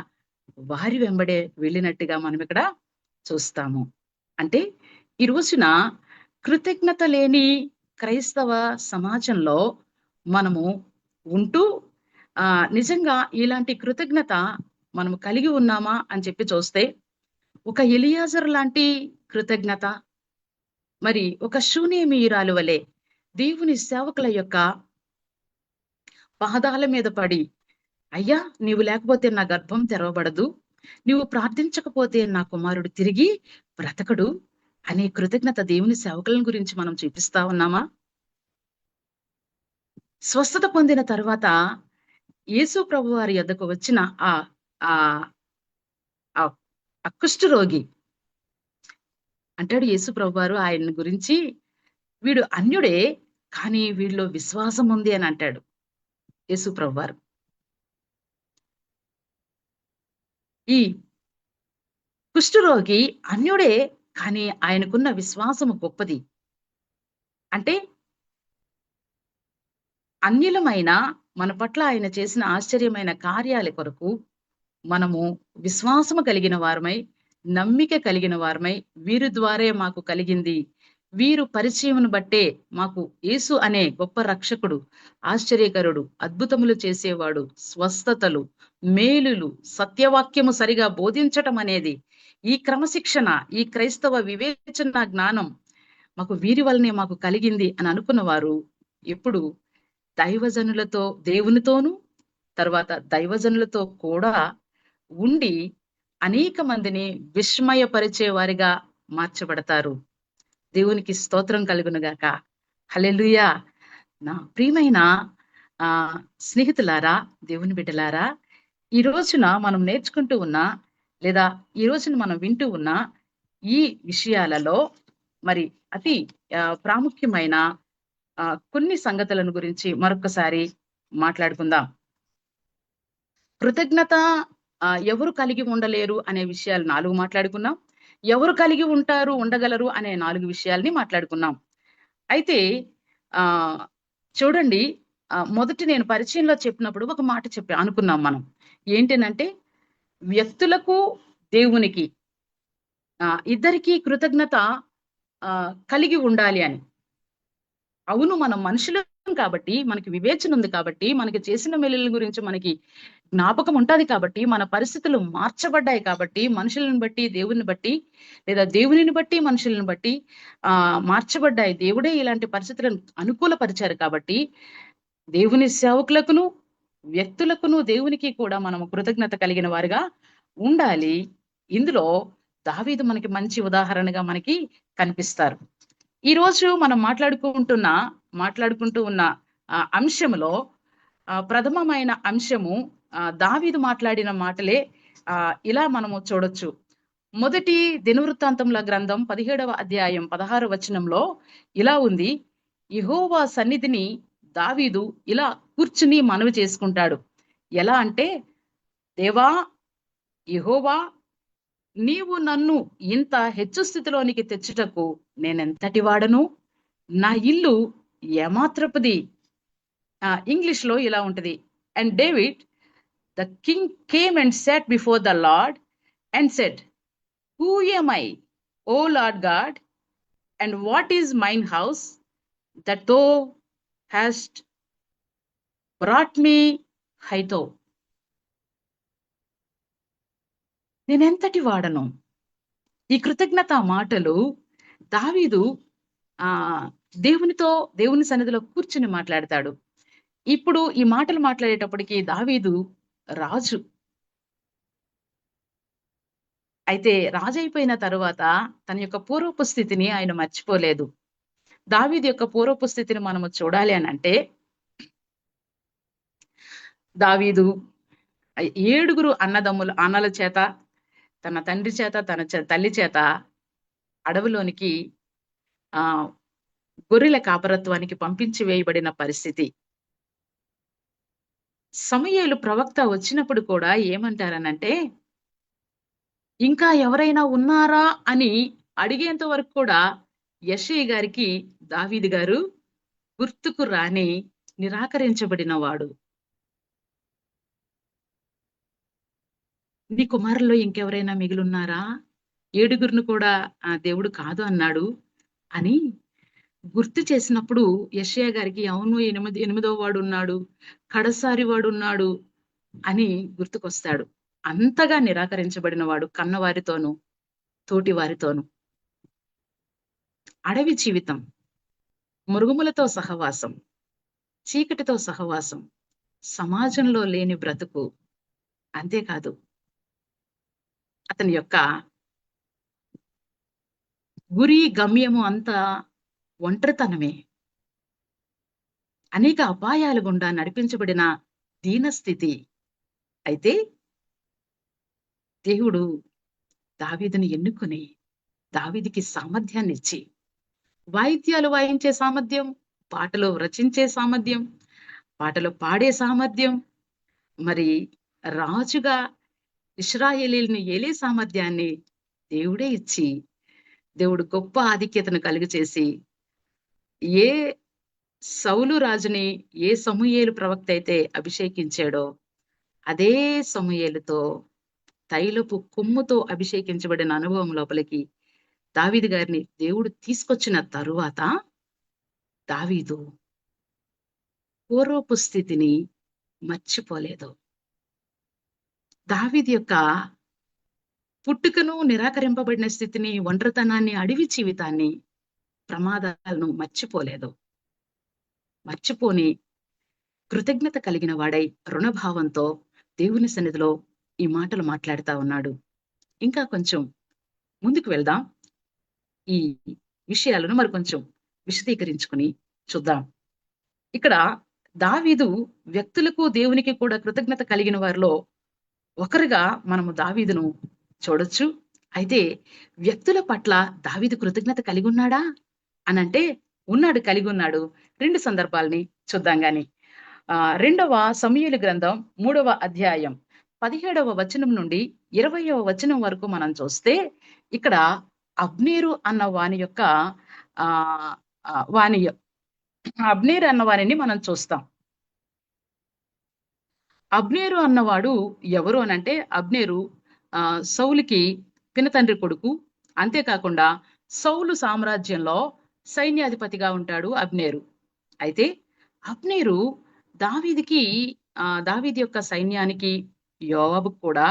వారి వెంబడే వెళ్ళినట్టుగా మనం ఇక్కడ చూస్తాము. అంటే ఈ రోజున కృతజ్ఞత లేని క్రైస్తవ సమాజంలో మనము ఉంటూ నిజంగా ఇలాంటి కృతజ్ఞత మనము కలిగి ఉన్నామా అని చెప్పి చూస్తే, ఒక ఎలియాజర్ లాంటి కృతజ్ఞత, మరి ఒక శూనేమీయురాలు వలె దేవుని సేవకుల యొక్క పాదాల మీద పడి, అయ్యా నీవు లేకపోతే నా గర్భం తెరవబడదు, నీవు ప్రార్థించకపోతే నా కుమారుడు తిరిగి బ్రతకడు అనే కృతజ్ఞత దేవుని సేవకుల గురించి మనం చూపిస్తా ఉన్నామా? స్వస్థత పొందిన తర్వాత యేసు ప్రభు వారి యొద్దకు వచ్చిన ఆ కుష్ఠరోగి అంటాడు యేసు ప్రభు వారు ఆయన గురించి, వీడు అన్యుడే కానీ వీడిలో విశ్వాసం ఉంది అని అంటాడు యేసు ప్రభు వారు. ఈ కుష్ఠరోగి అన్యుడే కానీ ఆయనకున్న విశ్వాసము గొప్పది. అంటే అన్యులమైన మన పట్ల ఆయన చేసిన ఆశ్చర్యమైన కార్యాల కొరకు మనము విశ్వాసము కలిగిన వారమై, నమ్మిక కలిగిన వారమై, వీరి ద్వారే మాకు కలిగింది, వీరు పరిచయమును బట్టే మాకు యేసు అనే గొప్ప రక్షకుడు, ఆశ్చర్యకరుడు, అద్భుతములు చేసేవాడు, స్వస్థతలు, మేలులు, సత్యవాక్యము సరిగా బోధించటం అనేది, ఈ క్రమశిక్షణ, ఈ క్రైస్తవ వివేచన జ్ఞానం మాకు వీరి వల్లనే మాకు కలిగింది అని అనుకున్న వారు ఎప్పుడు దైవజనులతో, దేవునితోనూ తర్వాత దైవజనులతో కూడా ఉండి అనేక మందిని విస్మయపరిచే వారిగా మార్చబడతారు. దేవునికి స్తోత్రం కలుగునుగాక. హల్లెలూయా. నా ప్రియమైన స్నేహితులారా, దేవుని బిడ్డలారా, ఈ రోజున మనం నేర్చుకుంటూ ఉన్న లేదా ఈ రోజున మనం వింటూ ఉన్న ఈ విషయాలలో మరి అతి ప్రాముఖ్యమైన కొన్ని సంగతులను గురించి మరొకసారి మాట్లాడుకుందాం. కృతజ్ఞత ఎవరు కలిగి ఉండలేరు అనే విషయాలు 4 మాట్లాడుకున్నాం. ఎవరు కలిగి ఉంటారు, ఉండగలరు అనే 4 విషయాల్ని మాట్లాడుకున్నాం. అయితే ఆహ్, చూడండి, మొదటి నేను పరిచయంలో చెప్పినప్పుడు ఒక మాట అనుకున్నాం మనం. ఏంటనంటే వ్యక్తులకు, దేవునికి ఇద్దరికీ కృతజ్ఞత కలిగి ఉండాలి అని. అవును, మనం మనుషులం కాబట్టి, మనకి వివేచన ఉంది కాబట్టి, మనకి చేసిన మేలుల గురించి మనకి జ్ఞాపకం ఉంటది కాబట్టి, మన పరిస్థితులు మార్చబడ్డాయి కాబట్టి, మనుషులను బట్టి, దేవుని బట్టి, లేదా దేవునిని బట్టి, మనుషులను బట్టి మార్చబడ్డాయి. దేవుడే ఇలాంటి పరిస్థితులను అనుకూలపరిచారు కాబట్టి, దేవుని సేవకులకును, వ్యక్తులకును, దేవునికి కూడా మనము కృతజ్ఞత కలిగిన వారుగా ఉండాలి. ఇందులో దావీదు మనకి మంచి ఉదాహరణగా మనకి కనిపిస్తారు. ఈ రోజు మనం మాట్లాడుకుంటూ ఉన్న అంశములో ప్రథమమైన అంశము దావీదు మాట్లాడిన మాటలే. ఇలా మనము చూడొచ్చు. మొదటి దినవృత్తాంతముల గ్రంథం 17వ అధ్యాయం 16వ వచనంలో ఇలా ఉంది. యెహోవా సన్నిధిని దావీదు ఇలా కూర్చుని మనవి చేసుకుంటాడు. ఎలా అంటే, దేవా యెహోవా, నీవు నన్ను ఇంత హెచ్చు స్థితిలోనికి తెచ్చుటకు నేనెంతటి వాడను, నా ఇల్లు ఏమాత్రపుది. ఇంగ్లీష్ లో ఇలా ఉంటది. And David the king came and set before the lord and said, who am I, O Lord God, and what is mine house that thou hast brought me hither? నేనెంతటి వాడను. ఈ కృతజ్ఞత మాటలు దావీదు ఆ దేవుని సన్నిధిలో కూర్చుని మాట్లాడతాడు. ఇప్పుడు ఈ మాటలు మాట్లాడేటప్పటికి దావీదు రాజు. అయితే రాజు అయిపోయిన తరువాత తన యొక్క పూర్వపు స్థితిని ఆయన మర్చిపోలేదు. దావీదు యొక్క పూర్వపు స్థితిని మనము చూడాలి అని అంటే, దావీదు 7 అన్నల చేత, తన తండ్రి చేత, తన తల్లి చేత అడవిలోనికి గొర్రెల కాపరత్వానికి పంపించి వేయబడిన పరిస్థితి. సమూయేలు ప్రవక్త వచ్చినప్పుడు కూడా ఏమంటారనంటే, ఇంకా ఎవరైనా ఉన్నారా అని అడిగేంత వరకు కూడా యెషయి గారికి దావీదు గారు గుర్తుకు రాని నిరాకరించబడిన వాడు. నీ కుమారుల్లో ఇంకెవరైనా మిగిలిన్నారా? 7 కూడా దేవుడు కాదు అన్నాడు అని గుర్తు చేసినప్పుడు యెషయా గారికి, అవును, ఎనిమిదో వాడు ఉన్నాడు, కడసారి వాడు ఉన్నాడు అని గుర్తుకొస్తాడు. అంతగా నిరాకరించబడిన వాడు కన్నవారితోనూ, తోటి వారితోనూ. అడవి జీవితం, మృగములతో సహవాసం, చీకటితో సహవాసం, సమాజంలో లేని బ్రతుకు. అంతేకాదు, అతని యొక్క గురి గమ్యము అంతా ఒంటరితనమే. అనేక అపాయాల గుండా నడిపించబడిన దీనస్థితి. అయితే దేవుడు దావీదుని ఎన్నుకొని దావీదుకి సామర్థ్యాన్ని ఇచ్చి, వాయిద్యాలు వాయించే సామర్థ్యం, పాటలు రచించే సామర్థ్యం, పాటలు పాడే సామర్థ్యం, మరి రాజుగా ఇశ్రాయేలీయులను ఏలే సామర్థ్యాన్ని దేవుడే ఇచ్చి, దేవుడు గొప్ప ఆధిక్యతను కలుగచేసి, ఏ సౌలు రాజుని ఏ సమూయేలు ప్రవక్త అయితే అభిషేకించాడో అదే సమూయేలుతో తైలపు కొమ్ముతో అభిషేకించబడిన అనుభవం లోపలికి దావీదు గారిని దేవుడు తీసుకొచ్చిన తరువాత దావీదు పూర్వపు స్థితిని మర్చిపోలేదు. దావీదు యొక్క పుట్టుకను, నిరాకరింపబడిన స్థితిని, ఒంటరితనాన్ని, అడవి జీవితాన్ని, ప్రమాదాలను మర్చిపోలేదు. మర్చిపోని కృతజ్ఞత కలిగిన వాడై రుణభావంతో దేవుని సన్నిధిలో ఈ మాటలు మాట్లాడుతా ఉన్నాడు. ఇంకా కొంచెం ముందుకు వెళ్దాం. ఈ విషయాలను మరి కొంచెం విశదీకరించుకుని చూద్దాం. ఇక్కడ దావీదు వ్యక్తులకు, దేవునికి కూడా కృతజ్ఞత కలిగిన వారిలో ఒకరిగా మనము దావీదును చూడొచ్చు. అయితే వ్యక్తుల పట్ల దావీదు కృతజ్ఞత కలిగి ఉన్నాడా అనంటే ఉన్నాడు, కలిగి ఉన్నాడు. 2 సందర్భాల్ని చూద్దాం గాని. రెండవ సమూయేలు గ్రంథం 3వ అధ్యాయం 17వ వచనం నుండి 20వ వచనం వరకు మనం చూస్తే ఇక్కడ అబ్నేరు అన్న వాని యొక్క ఆహ్, ఆహ్, వాని యొ అబ్నేరు అన్న వానిని మనం చూస్తాం. అబ్నేరు అన్నవాడు ఎవరు అనంటే అబ్నేరు సౌలుకి పినతండ్రి కొడుకు. అంతేకాకుండా సౌలు సామ్రాజ్యంలో సైన్యాధిపతిగా ఉంటాడు అబ్నేరు. అయితే అబ్నేరు దావీదుకి దావీదు యొక్క సైన్యానికి, యోవాబుకు కూడా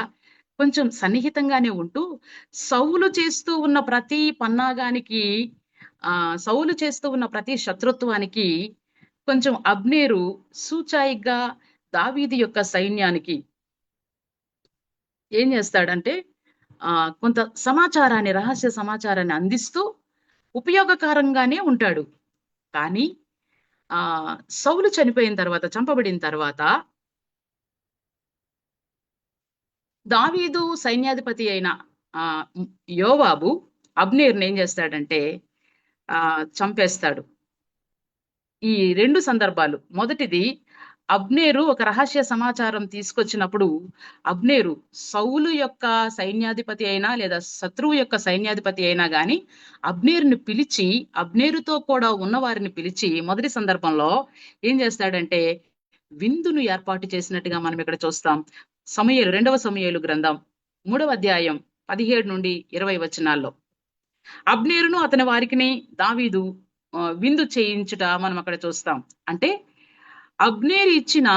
కొంచెం సన్నిహితంగానే ఉంటూ సౌలు చేస్తూ ఉన్న ప్రతి పన్నాగానికి, సౌలు చేస్తూ ఉన్న ప్రతి శత్రుత్వానికి కొంచెం అబ్నేరు సూచాయిగా దావీదు యొక్క సైన్యానికి ఏం చేస్తాడంటే కొంత సమాచారాన్ని, రహస్య సమాచారాన్ని అందిస్తూ ఉపయోగకరంగానే ఉంటాడు. కానీ సౌలు చనిపోయిన తర్వాత, చంపబడిన తర్వాత దావీదు సైన్యాధిపతి అయిన యోవాబు అబ్నేర్‌ని ఏం చేస్తాడంటే చంపేస్తాడు. ఈ 2 సందర్భాలు. మొదటిది, అబ్నేరు ఒక రహస్య సమాచారం తీసుకొచ్చినప్పుడు అబ్నేరు సౌలు యొక్క సైన్యాధిపతి అయినా లేదా శత్రువు యొక్క సైన్యాధిపతి అయినా గాని అబ్నేరుని పిలిచి, అబ్నేరుతో కూడా ఉన్న వారిని పిలిచి మొదటి సందర్భంలో ఏం చేస్తాడంటే విందును ఏర్పాటు చేసినట్టుగా మనం ఇక్కడ చూస్తాం. రెండవ సమూయేలు గ్రంథం 3వ అధ్యాయం 17 నుండి 20 వచనాల్లో అబ్నేరును అతని వారికిని దావీదు విందు చేయించుట మనం అక్కడ చూస్తాం. అంటే అబ్నేరు ఇచ్చిన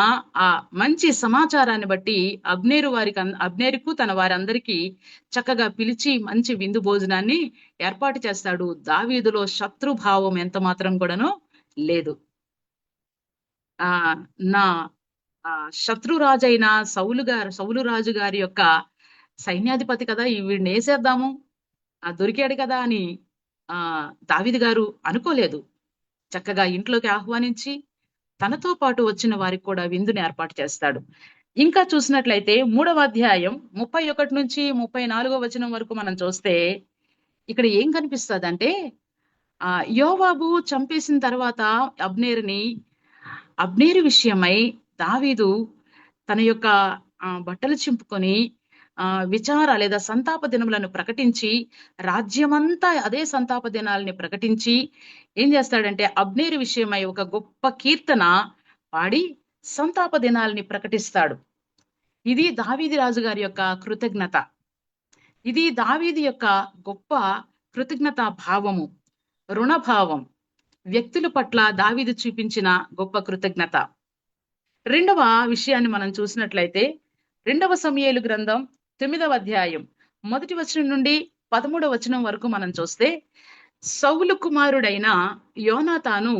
ఆ మంచి సమాచారాన్ని బట్టి అబ్నేరుకు తన వారందరికీ చక్కగా పిలిచి మంచి విందు భోజనాన్ని ఏర్పాటు చేస్తాడు. దావీదులో శత్రుభావం ఎంత మాత్రం కూడాను లేదు. నా శత్రురాజైన సౌలు రాజు గారి యొక్క సైన్యాధిపతి కదా, వీడిని వేసేద్దాము, దొరికాడు కదా అని దావీదు గారు అనుకోలేదు. చక్కగా ఇంట్లోకి ఆహ్వానించి తనతో పాటు వచ్చిన వారికి కూడా విందుని ఏర్పాటు చేస్తాడు. ఇంకా చూసినట్లయితే 3వ అధ్యాయం 31 నుంచి 34వ వచనం వరకు మనం చూస్తే ఇక్కడ ఏం కనిపిస్తదంటే యోవాబు చంపేసిన తర్వాత అబ్నేరు విషయమై దావీదు తన యొక్క బట్టలు చింపుకొని విచార లేదా సంతాప దినములను ప్రకటించి, రాజ్యమంతా అదే సంతాప దినాలని ప్రకటించి ఏం చేస్తాడంటే అబ్నేరు విషయమై ఒక గొప్ప కీర్తన పాడి సంతాప దినాలని ప్రకటిస్తాడు. ఇది దావీదు రాజు గారి యొక్క కృతజ్ఞత. ఇది దావీదు యొక్క గొప్ప కృతజ్ఞతా భావము, రుణభావం. వ్యక్తుల పట్ల దావీదు చూపించిన గొప్ప కృతజ్ఞత. రెండవ విషయాన్ని మనం చూసినట్లయితే 2వ సమూయేలు గ్రంథం 9వ అధ్యాయం 1వ వచనం నుండి 13వ వచనం వరకు మనం చూస్తే సౌలు కుమారుడైన యోనాతాను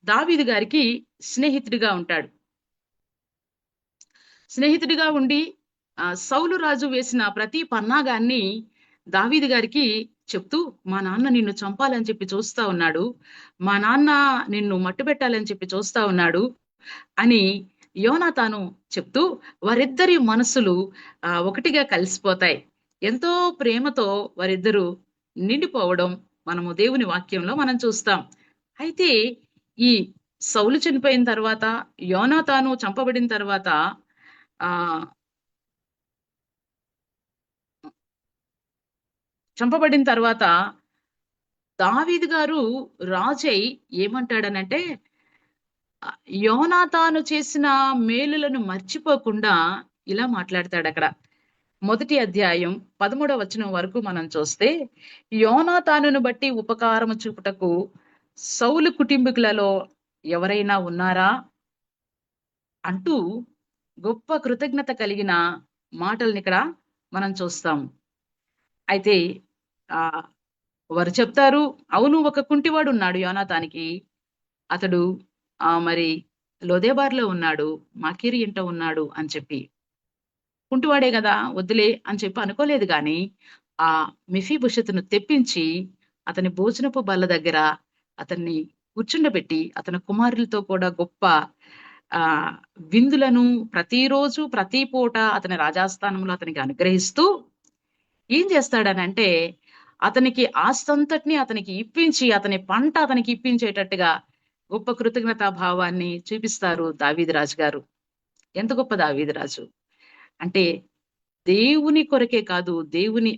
దావీదు గారికి స్నేహితుడిగా ఉంటాడు. స్నేహితుడిగా ఉండి సౌలు రాజు వేసిన ప్రతి పన్నాగాన్ని దావీదు గారికి చెప్తూ, మా నాన్న నిన్ను చంపాలని చెప్పి చూస్తా ఉన్నాడు, మా నాన్న నిన్ను మట్టుబెట్టాలని చెప్పి చూస్తా ఉన్నాడు అని యోనాతాను చెప్తూ వారిద్దరి మనసులు ఒకటిగా కలిసిపోతాయి. ఎంతో ప్రేమతో వారిద్దరూ నిండిపోవడం మనము దేవుని వాక్యంలో మనం చూస్తాం. అయితే ఈ సౌలు చనిపోయిన తర్వాత, యోనాతాను చంపబడిన తర్వాత దావీదు గారు రాజై ఏమంటాడనంటే యోనాతాను చేసిన మేలులను మర్చిపోకుండా ఇలా మాట్లాడతాడు. అక్కడ 1వ అధ్యాయం 13వ వచనం వరకు మనం చూస్తే, యోనాతానును బట్టి ఉపకారము చూపుటకు సౌలు కుటుంబీకులలో ఎవరైనా ఉన్నారా అంటూ గొప్ప కృతజ్ఞత కలిగిన మాటల్ని ఇక్కడ మనం చూస్తాం. అయితే వారు చెప్తారు, అవును, ఒక కుంటివాడు ఉన్నాడు యోనాతానికి, అతడు మరి లోదేబార్లో ఉన్నాడు, మాకీరు ఇంట ఉన్నాడు అని చెప్పి. కుంటివాడే కదా, వద్దులే అని చెప్పి అనుకోలేదు. గాని ఆ మెఫీబోషెతును తెప్పించి అతని భోజనపు బల్ల దగ్గర అతన్ని కూర్చుండబెట్టి అతని కుమారులతో కూడా గొప్ప ఆ విందులను ప్రతిరోజు ప్రతి పూట అతని రాజాస్థానంలో అతనికి అనుగ్రహిస్తూ ఏం చేస్తాడనంటే అతనికి ఆస్తంతటిని అతనికి ఇప్పించి అతని పంట అతనికి ఇప్పించేటట్టుగా గొప్ప కృతజ్ఞతా భావాన్ని చూపిస్తారు దావీదు రాజు గారు. ఎంత గొప్ప దావీదు రాజు అంటే దేవుని కొరకే కాదు, దేవుని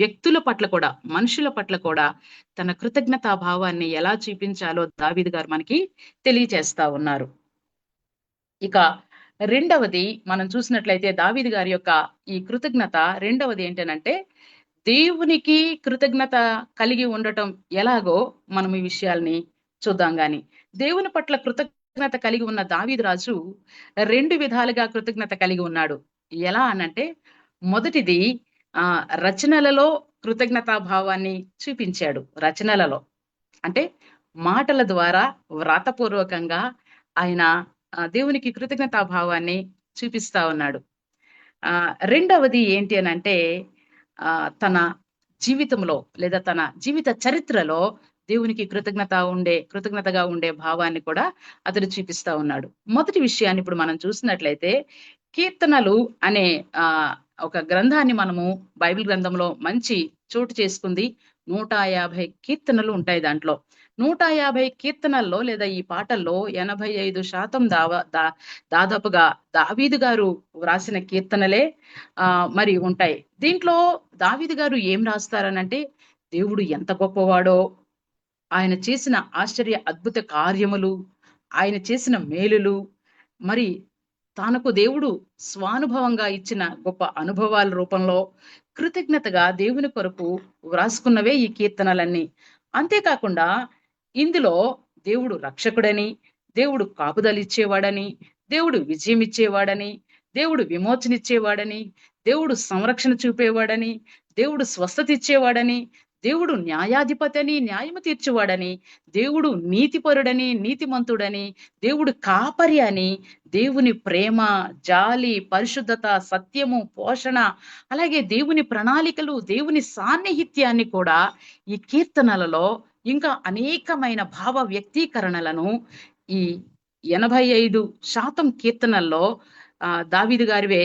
వ్యక్తుల పట్ల కూడా, మనుషుల పట్ల కూడా తన కృతజ్ఞతా భావాన్ని ఎలా చూపించాలో దావీదు గారు మనకి తెలియచేస్తా ఉన్నారు. ఇక రెండవది మనం చూసినట్లయితే దావీదు గారి యొక్క ఈ కృతజ్ఞత రెండవది ఏంటనంటే దేవునికి కృతజ్ఞత కలిగి ఉండటం ఎలాగో మనం ఈ విషయాల్ని చూద్దాం గాని. దేవుని పట్ల కృతజ్ఞత కలిగి ఉన్న దావీదు రాజు రెండు విధాలుగా కృతజ్ఞత కలిగి ఉన్నాడు. ఎలా అనంటే మొదటిది రచనలలో కృతజ్ఞతా భావాన్ని చూపించాడు. రచనలలో అంటే మాటల ద్వారా వ్రాతపూర్వకంగా ఆయన దేవునికి కృతజ్ఞతా భావాన్ని చూపిస్తా ఉన్నాడు. రెండవది ఏంటి అనంటే తన జీవితంలో లేదా తన జీవిత చరిత్రలో దేవునికి కృతజ్ఞతగా ఉండే భావాన్ని కూడా అతడు చూపిస్తా ఉన్నాడు. మొదటి విషయాన్ని ఇప్పుడు మనం చూసినట్లయితే కీర్తనలు అనే ఒక గ్రంథాన్ని మనము బైబిల్ గ్రంథంలో మంచి చోటు చేసుకుంది. 150 కీర్తనలు ఉంటాయి దాంట్లో. 150 కీర్తనల్లో లేదా ఈ పాటల్లో 85% దాదాపుగా దావీదు గారు వ్రాసిన కీర్తనలే మరి ఉంటాయి. దీంట్లో దావీదు గారు ఏం రాస్తారనంటే దేవుడు ఎంత గొప్పవాడో, ఆయన చేసిన ఆశ్చర్య అద్భుత కార్యములు, ఆయన చేసిన మేలులు, మరి తనకు దేవుడు స్వానుభవంగా ఇచ్చిన గొప్ప అనుభవాల రూపంలో కృతజ్ఞతగా దేవుని కొరకు వ్రాసుకున్నవే ఈ కీర్తనలన్నీ. అంతేకాకుండా ఇందులో దేవుడు రక్షకుడని, దేవుడు కాపుదలిచ్చేవాడని, దేవుడు విజయం ఇచ్చేవాడని, దేవుడు విమోచనిచ్చేవాడని, దేవుడు సంరక్షణ చూపేవాడని, దేవుడు స్వస్థత ఇచ్చేవాడని, దేవుడు న్యాయాధిపతి అని, న్యాయము తీర్చువాడని, దేవుడు నీతిపరుడని, నీతిమంతుడని, దేవుడు కాపరి అని, దేవుని ప్రేమ, జాలి, పరిశుద్ధత, సత్యము, పోషణ, అలాగే దేవుని ప్రణాళికలు, దేవుని సాన్నిహిత్యాన్ని కూడా ఈ కీర్తనలలో ఇంకా అనేకమైన భావ వ్యక్తీకరణలను ఈ 85% కీర్తనల్లో దావీదు గారివే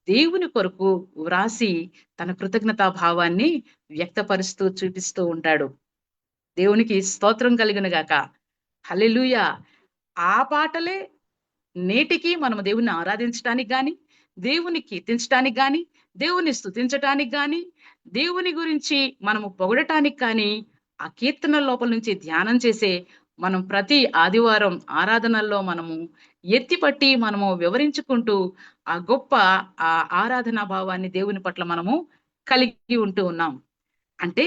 దేవుని కొరకు వ్రాసి తన కృతజ్ఞతా భావాన్ని వ్యక్తపరుస్తూ చూపిస్తూ ఉంటాడు. దేవునికి స్తోత్రం కలుగును గాక. హల్లెలూయా. ఆ పాటలే నేటికి మనము దేవుని ఆరాధించడానికి గాని, దేవుని కీర్తించడానికి గాని, దేవుని స్తుతించటానికి గాని, దేవుని గురించి మనము పొగడటానికి కానీ ఆ కీర్తనల లోపల నుంచి ధ్యానం చేసే మనం ప్రతి ఆదివారం ఆరాధనల్లో మనము ఎత్తిపట్టి మనము వివరించుకుంటూ ఆ గొప్ప ఆ ఆరాధనా భావాన్ని దేవుని పట్ల మనము కలిగి ఉంటూ ఉన్నాం. అంటే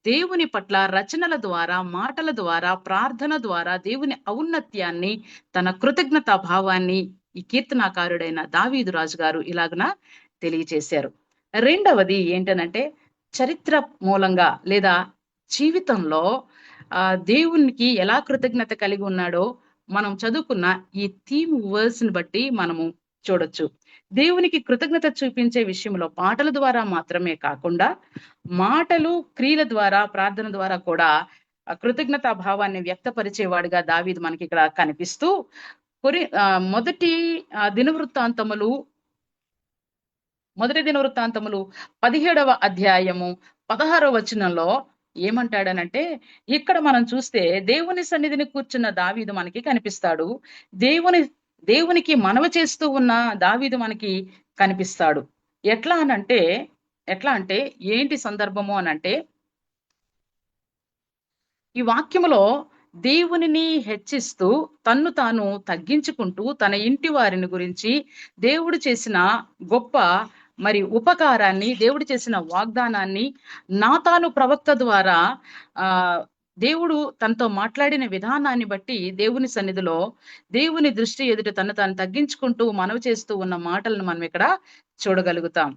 దేవుని పట్ల రచనల ద్వారా, మాటల ద్వారా, ప్రార్థన ద్వారా దేవుని ఔన్నత్యాన్ని, తన కృతజ్ఞతా భావాన్ని ఈ కీర్తనాకారుడైన దావీదు రాజు గారు ఇలాగున తెలియచేశారు. రెండవది ఏంటనంటే చరిత్ర మూలంగా లేదా జీవితంలో దేవునికి ఎలా కృతజ్ఞత కలిగి ఉన్నాడో మనం చదువుకున్న ఈ థీమ్ వర్స్ ని బట్టి మనము చూడొచ్చు. దేవునికి కృతజ్ఞత చూపించే విషయంలో పాటల ద్వారా మాత్రమే కాకుండా మాటలు, క్రియల ద్వారా, ప్రార్థన ద్వారా కూడా కృతజ్ఞతా భావాన్ని వ్యక్తపరిచేవాడుగా దావీదు మనకి ఇక్కడ కనిపిస్తూ మొదటి దినవృత్తాంతములు 17వ అధ్యాయము 16వ వచనంలో ఏమంటాడనంటే ఇక్కడ మనం చూస్తే దేవుని సన్నిధిని కూర్చున్న దావీదు మనకి కనిపిస్తాడు. దేవునికి మనవి చేస్తూ ఉన్న దావీదు మనకి కనిపిస్తాడు. ఎట్లా అంటే ఏంటి సందర్భము అనంటే ఈ వాక్యములో దేవునిని హెచ్చిస్తూ తన్ను తాను తగ్గించుకుంటూ తన ఇంటి వారిని గురించి దేవుడు చేసిన గొప్ప మరి ఉపకారాన్ని, దేవుడు చేసిన వాగ్దానాన్ని నాతాను ప్రవక్త ద్వారా దేవుడు తనతో మాట్లాడిన విధానాన్ని బట్టి దేవుని సన్నిధిలో దేవుని దృష్టి ఎదుట తను తాను తగ్గించుకుంటూ మనవి చేస్తూ ఉన్న మాటలను మనం ఇక్కడ చూడగలుగుతాం.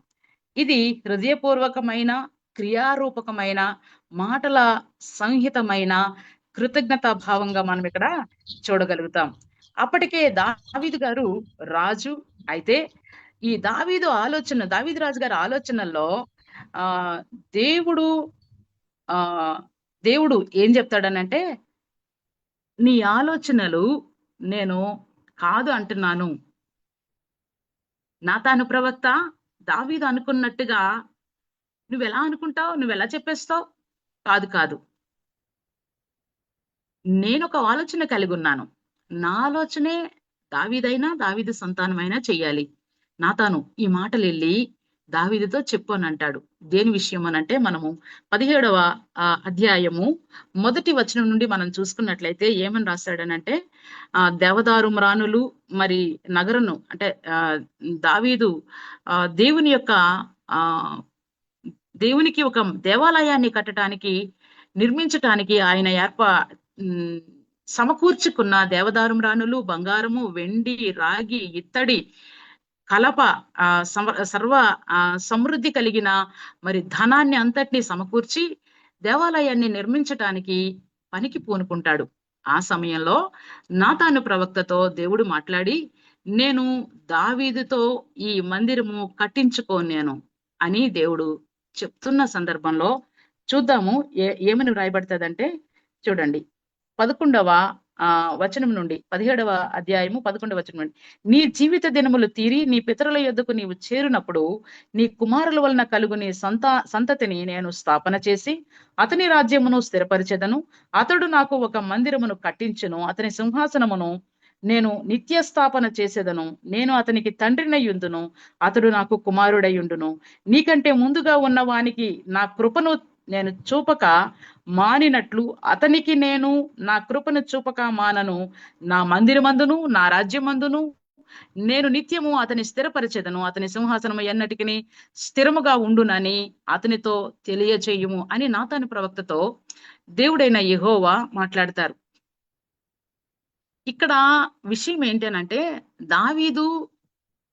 ఇది హృదయపూర్వకమైన, క్రియారూపకమైన, మాటల సంహితమైన కృతజ్ఞతా భావంగా మనం ఇక్కడ చూడగలుగుతాం. అప్పటికే దావీదు గారు రాజు అయితే ఈ దావీదు రాజు గారి ఆలోచనల్లో దేవుడు ఏం చెప్తాడనంటే నీ ఆలోచనలు నేను కాదు అంటున్నాను. నాతాను ప్రవక్త దావీదు అనుకున్నట్టుగా నువ్వెలా అనుకుంటావు? నువ్వెలా చెప్పేస్తావు? కాదు కాదు. నేనొక ఆలోచన కలిగి ఉన్నాను. నా ఆలోచనే దావీదైనా, దావీదు సంతానమైనా చెయ్యాలి. నాతాను ఈ మాటలెళ్ళి దావీదుతో చెప్పు అని అంటాడు. దేని విషయం అనంటే మనము 17వ అధ్యాయము మొదటి వచనం నుండి మనం చూసుకున్నట్లయితే ఏమని రాస్తాడనంటే దేవదారు మ్రానులు మరి నగరును అంటే దావీదు దేవుని యొక్క ఆ దేవునికి ఒక దేవాలయాన్ని కట్టడానికి నిర్మించటానికి ఆయన ఉమ్, సమకూర్చుకున్న దేవదారు మ్రానులు, బంగారము, వెండి, రాగి, ఇత్తడి, కలప సర్వ సమృద్ధి కలిగిన మరి ధనాన్ని అంతటినీ సమకూర్చి దేవాలయాన్ని నిర్మించటానికి పనికి పూనుకుంటాడు. ఆ సమయంలో నాతాను ప్రవక్తతో దేవుడు మాట్లాడి, నేను దావీదుతో ఈ మందిరము కట్టించుకోను అని దేవుడు చెప్తున్న సందర్భంలో చూద్దాము ఏమని వ్రాయబడుతుందంటే, చూడండి 11వ వచనం నుండి 17వ అధ్యాయము 11వ వచనం నుండి, నీ జీవిత దినములు తీరి నీ పితరుల యొద్దకు నీవు చేరినప్పుడు నీ కుమారుల వలన కలుగు నీ సంతతిని నేను స్థాపన చేసి అతని రాజ్యమును స్థిరపరిచెదను. అతడు నాకు ఒక మందిరమును కట్టించును, అతని సింహాసనమును నేను నిత్య స్థాపన చేసేదను. నేను అతనికి తండ్రినయ్యుందును, అతడు నాకు కుమారుడయ్యుండును. నీకంటే ముందుగా ఉన్న వానికి నా కృపను నేను చూపక మానినట్లు అతనికి నేను నా కృపను చూపక మానను. నా మందిరమందును నా రాజ్యమందును నేను నిత్యము అతని స్థిరపరిచెదను, అతని సింహాసనము ఎన్నటికి స్థిరముగా ఉండునని అతనితో తెలియచేయుము అని నాతాను ప్రవక్తతో దేవుడైన యెహోవా మాట్లాడతారు. ఇక్కడ విషయం ఏంటనంటే, దావీదు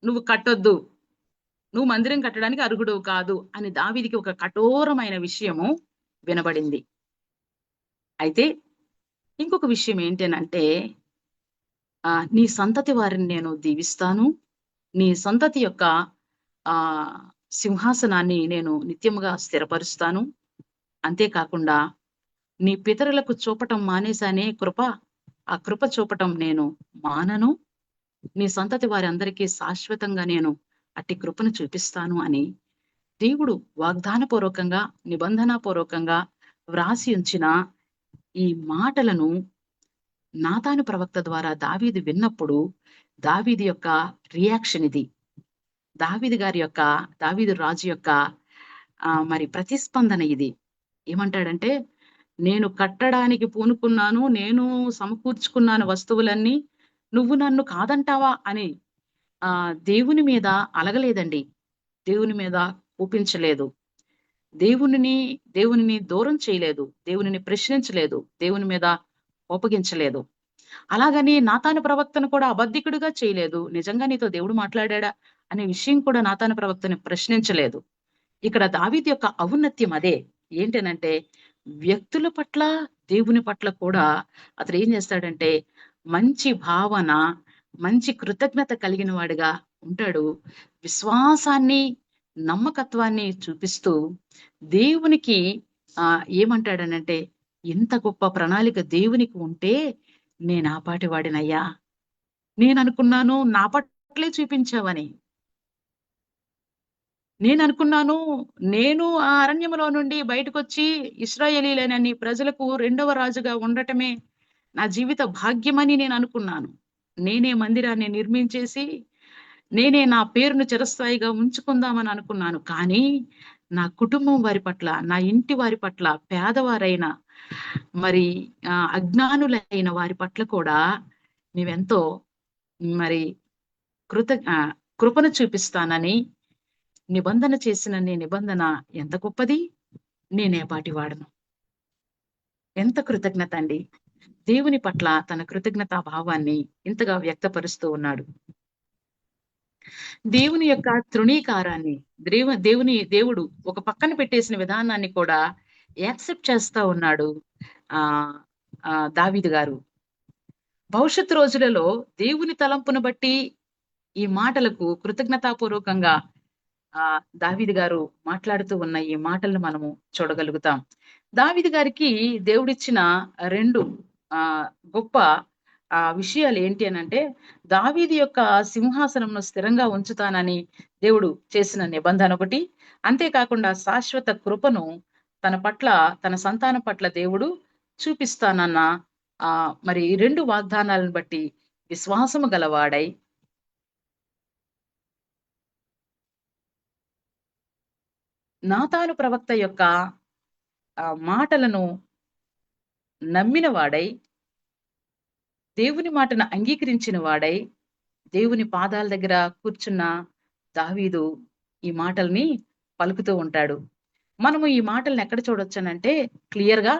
నువ్వు కట్టొద్దు, నువ్వు మందిరం కట్టడానికి అర్హుడు కాదు అని దావీదికి ఒక కఠోరమైన విషయము వినబడింది. అయితే ఇంకొక విషయం ఏంటనంటే, నీ సంతతి వారిని నేను దీవిస్తాను, నీ సంతతి యొక్క ఆ సింహాసనాన్ని నేను నిత్యముగా స్థిరపరుస్తాను. అంతేకాకుండా నీ పితరులకు చూపటం మానేశానే కృప, ఆ కృప చూపటం నేను మానను. నీ సంతతి వారి అందరికీ శాశ్వతంగా నేను అట్టి కృపను చూపిస్తాను అని దేవుడు వాగ్దానపూర్వకంగా, నిబంధనాపూర్వకంగా వ్రాసి ఉంచిన ఈ మాటలను నాతాను ప్రవక్త ద్వారా దావీదు విన్నప్పుడు దావీదు యొక్క రియాక్షన్ ఇది. దావీదు రాజు యొక్క మరి ప్రతిస్పందన ఇది. ఏమంటాడంటే, నేను కట్టడానికి పూనుకున్నాను, నేను సమకూర్చుకున్నాను వస్తువులన్నీ, నువ్వు నన్ను కాదంటావా అని దేవుని మీద అలగలేదండి. దేవుని మీద కోపించలేదు. దేవునిని దూరం చేయలేదు, దేవునిని ప్రశ్నించలేదు, దేవుని మీద కోపగించలేదు. అలాగని నాతాను ప్రవక్తను కూడా అబద్ధికుడిగా చేయలేదు. నిజంగా నీతో దేవుడు మాట్లాడా అనే విషయం కూడా నాతాను ప్రవక్తని ప్రశ్నించలేదు. ఇక్కడ దావీదు యొక్క ఔన్నత్యం అదే. ఏంటనంటే, వ్యక్తుల పట్ల దేవుని పట్ల కూడా అతడు ఏం చేస్తాడంటే మంచి భావన, మంచి కృతజ్ఞత కలిగిన వాడిగా ఉంటాడు. విశ్వాసాన్ని, నమ్మకత్వాన్ని చూపిస్తూ దేవునికి ఏమంటాడనంటే, ఇంత గొప్ప ప్రణాళిక దేవునికి ఉంటే నేను ఆ పాటి వాడినయ్యా, నేను అనుకున్నాను నా పట్లే చూపించావని. నేను అనుకున్నాను నేను ఆ అరణ్యములో నుండి బయటకు వచ్చి ఇశ్రాయేలీలైన ప్రజలకు రెండవ రాజుగా ఉండటమే నా జీవిత భాగ్యమని నేను అనుకున్నాను. నేనే మందిరాన్ని నిర్మించేసి నేనే నా పేరును చిరస్థాయిగా ఉంచుకుందామని అనుకున్నాను. కానీ నా కుటుంబం వారి పట్ల, నా ఇంటి వారి పట్ల, పేదవారైన మరి అజ్ఞానులైన వారి పట్ల కూడా నీవెంతో మరి కృపను చూపిస్తానని నిబంధన చేసిన నీ నిబంధన ఎంత గొప్పది, నేనే పాటి వాడను. ఎంత కృతజ్ఞత అండి! దేవుని పట్ల తన కృతజ్ఞతా భావాన్ని ఇంతగా వ్యక్తపరుస్తూ ఉన్నాడు. దేవుని యొక్క తృణీకారాన్ని దేవుడు ఒక పక్కన పెట్టేసిన విధానాన్ని కూడా యాక్సెప్ట్ చేస్తా ఉన్నాడు దావీదు గారు. భవిష్యత్తు రోజులలో దేవుని తలంపును బట్టి ఈ మాటలకు కృతజ్ఞతాపూర్వకంగా దావీదు గారు మాట్లాడుతూ ఉన్న ఈ మాటలను మనము చూడగలుగుతాం. దావీదు గారికి దేవుడిచ్చిన 2 గొప్ప ఆ విషయాలు ఏంటి అనంటే, దావీదు యొక్క సింహాసనంను స్థిరంగా ఉంచుతానని దేవుడు చేసిన నిబంధన ఒకటి. అంతేకాకుండా శాశ్వత కృపను తన పట్ల, తన సంతానం పట్ల దేవుడు చూపిస్తానన్న మరి 2 వాగ్దానాలను బట్టి విశ్వాసము గలవాడై నాతాను ప్రవక్త యొక్క మాటలను నమ్మిన వాడై, దేవుని మాటను అంగీకరించిన వాడై, దేవుని పాదాల దగ్గర కూర్చున్న దావీదు ఈ మాటల్ని పలుకుతూ ఉంటాడు. మనము ఈ మాటల్ని ఎక్కడ చూడొచ్చనంటే క్లియర్‌గా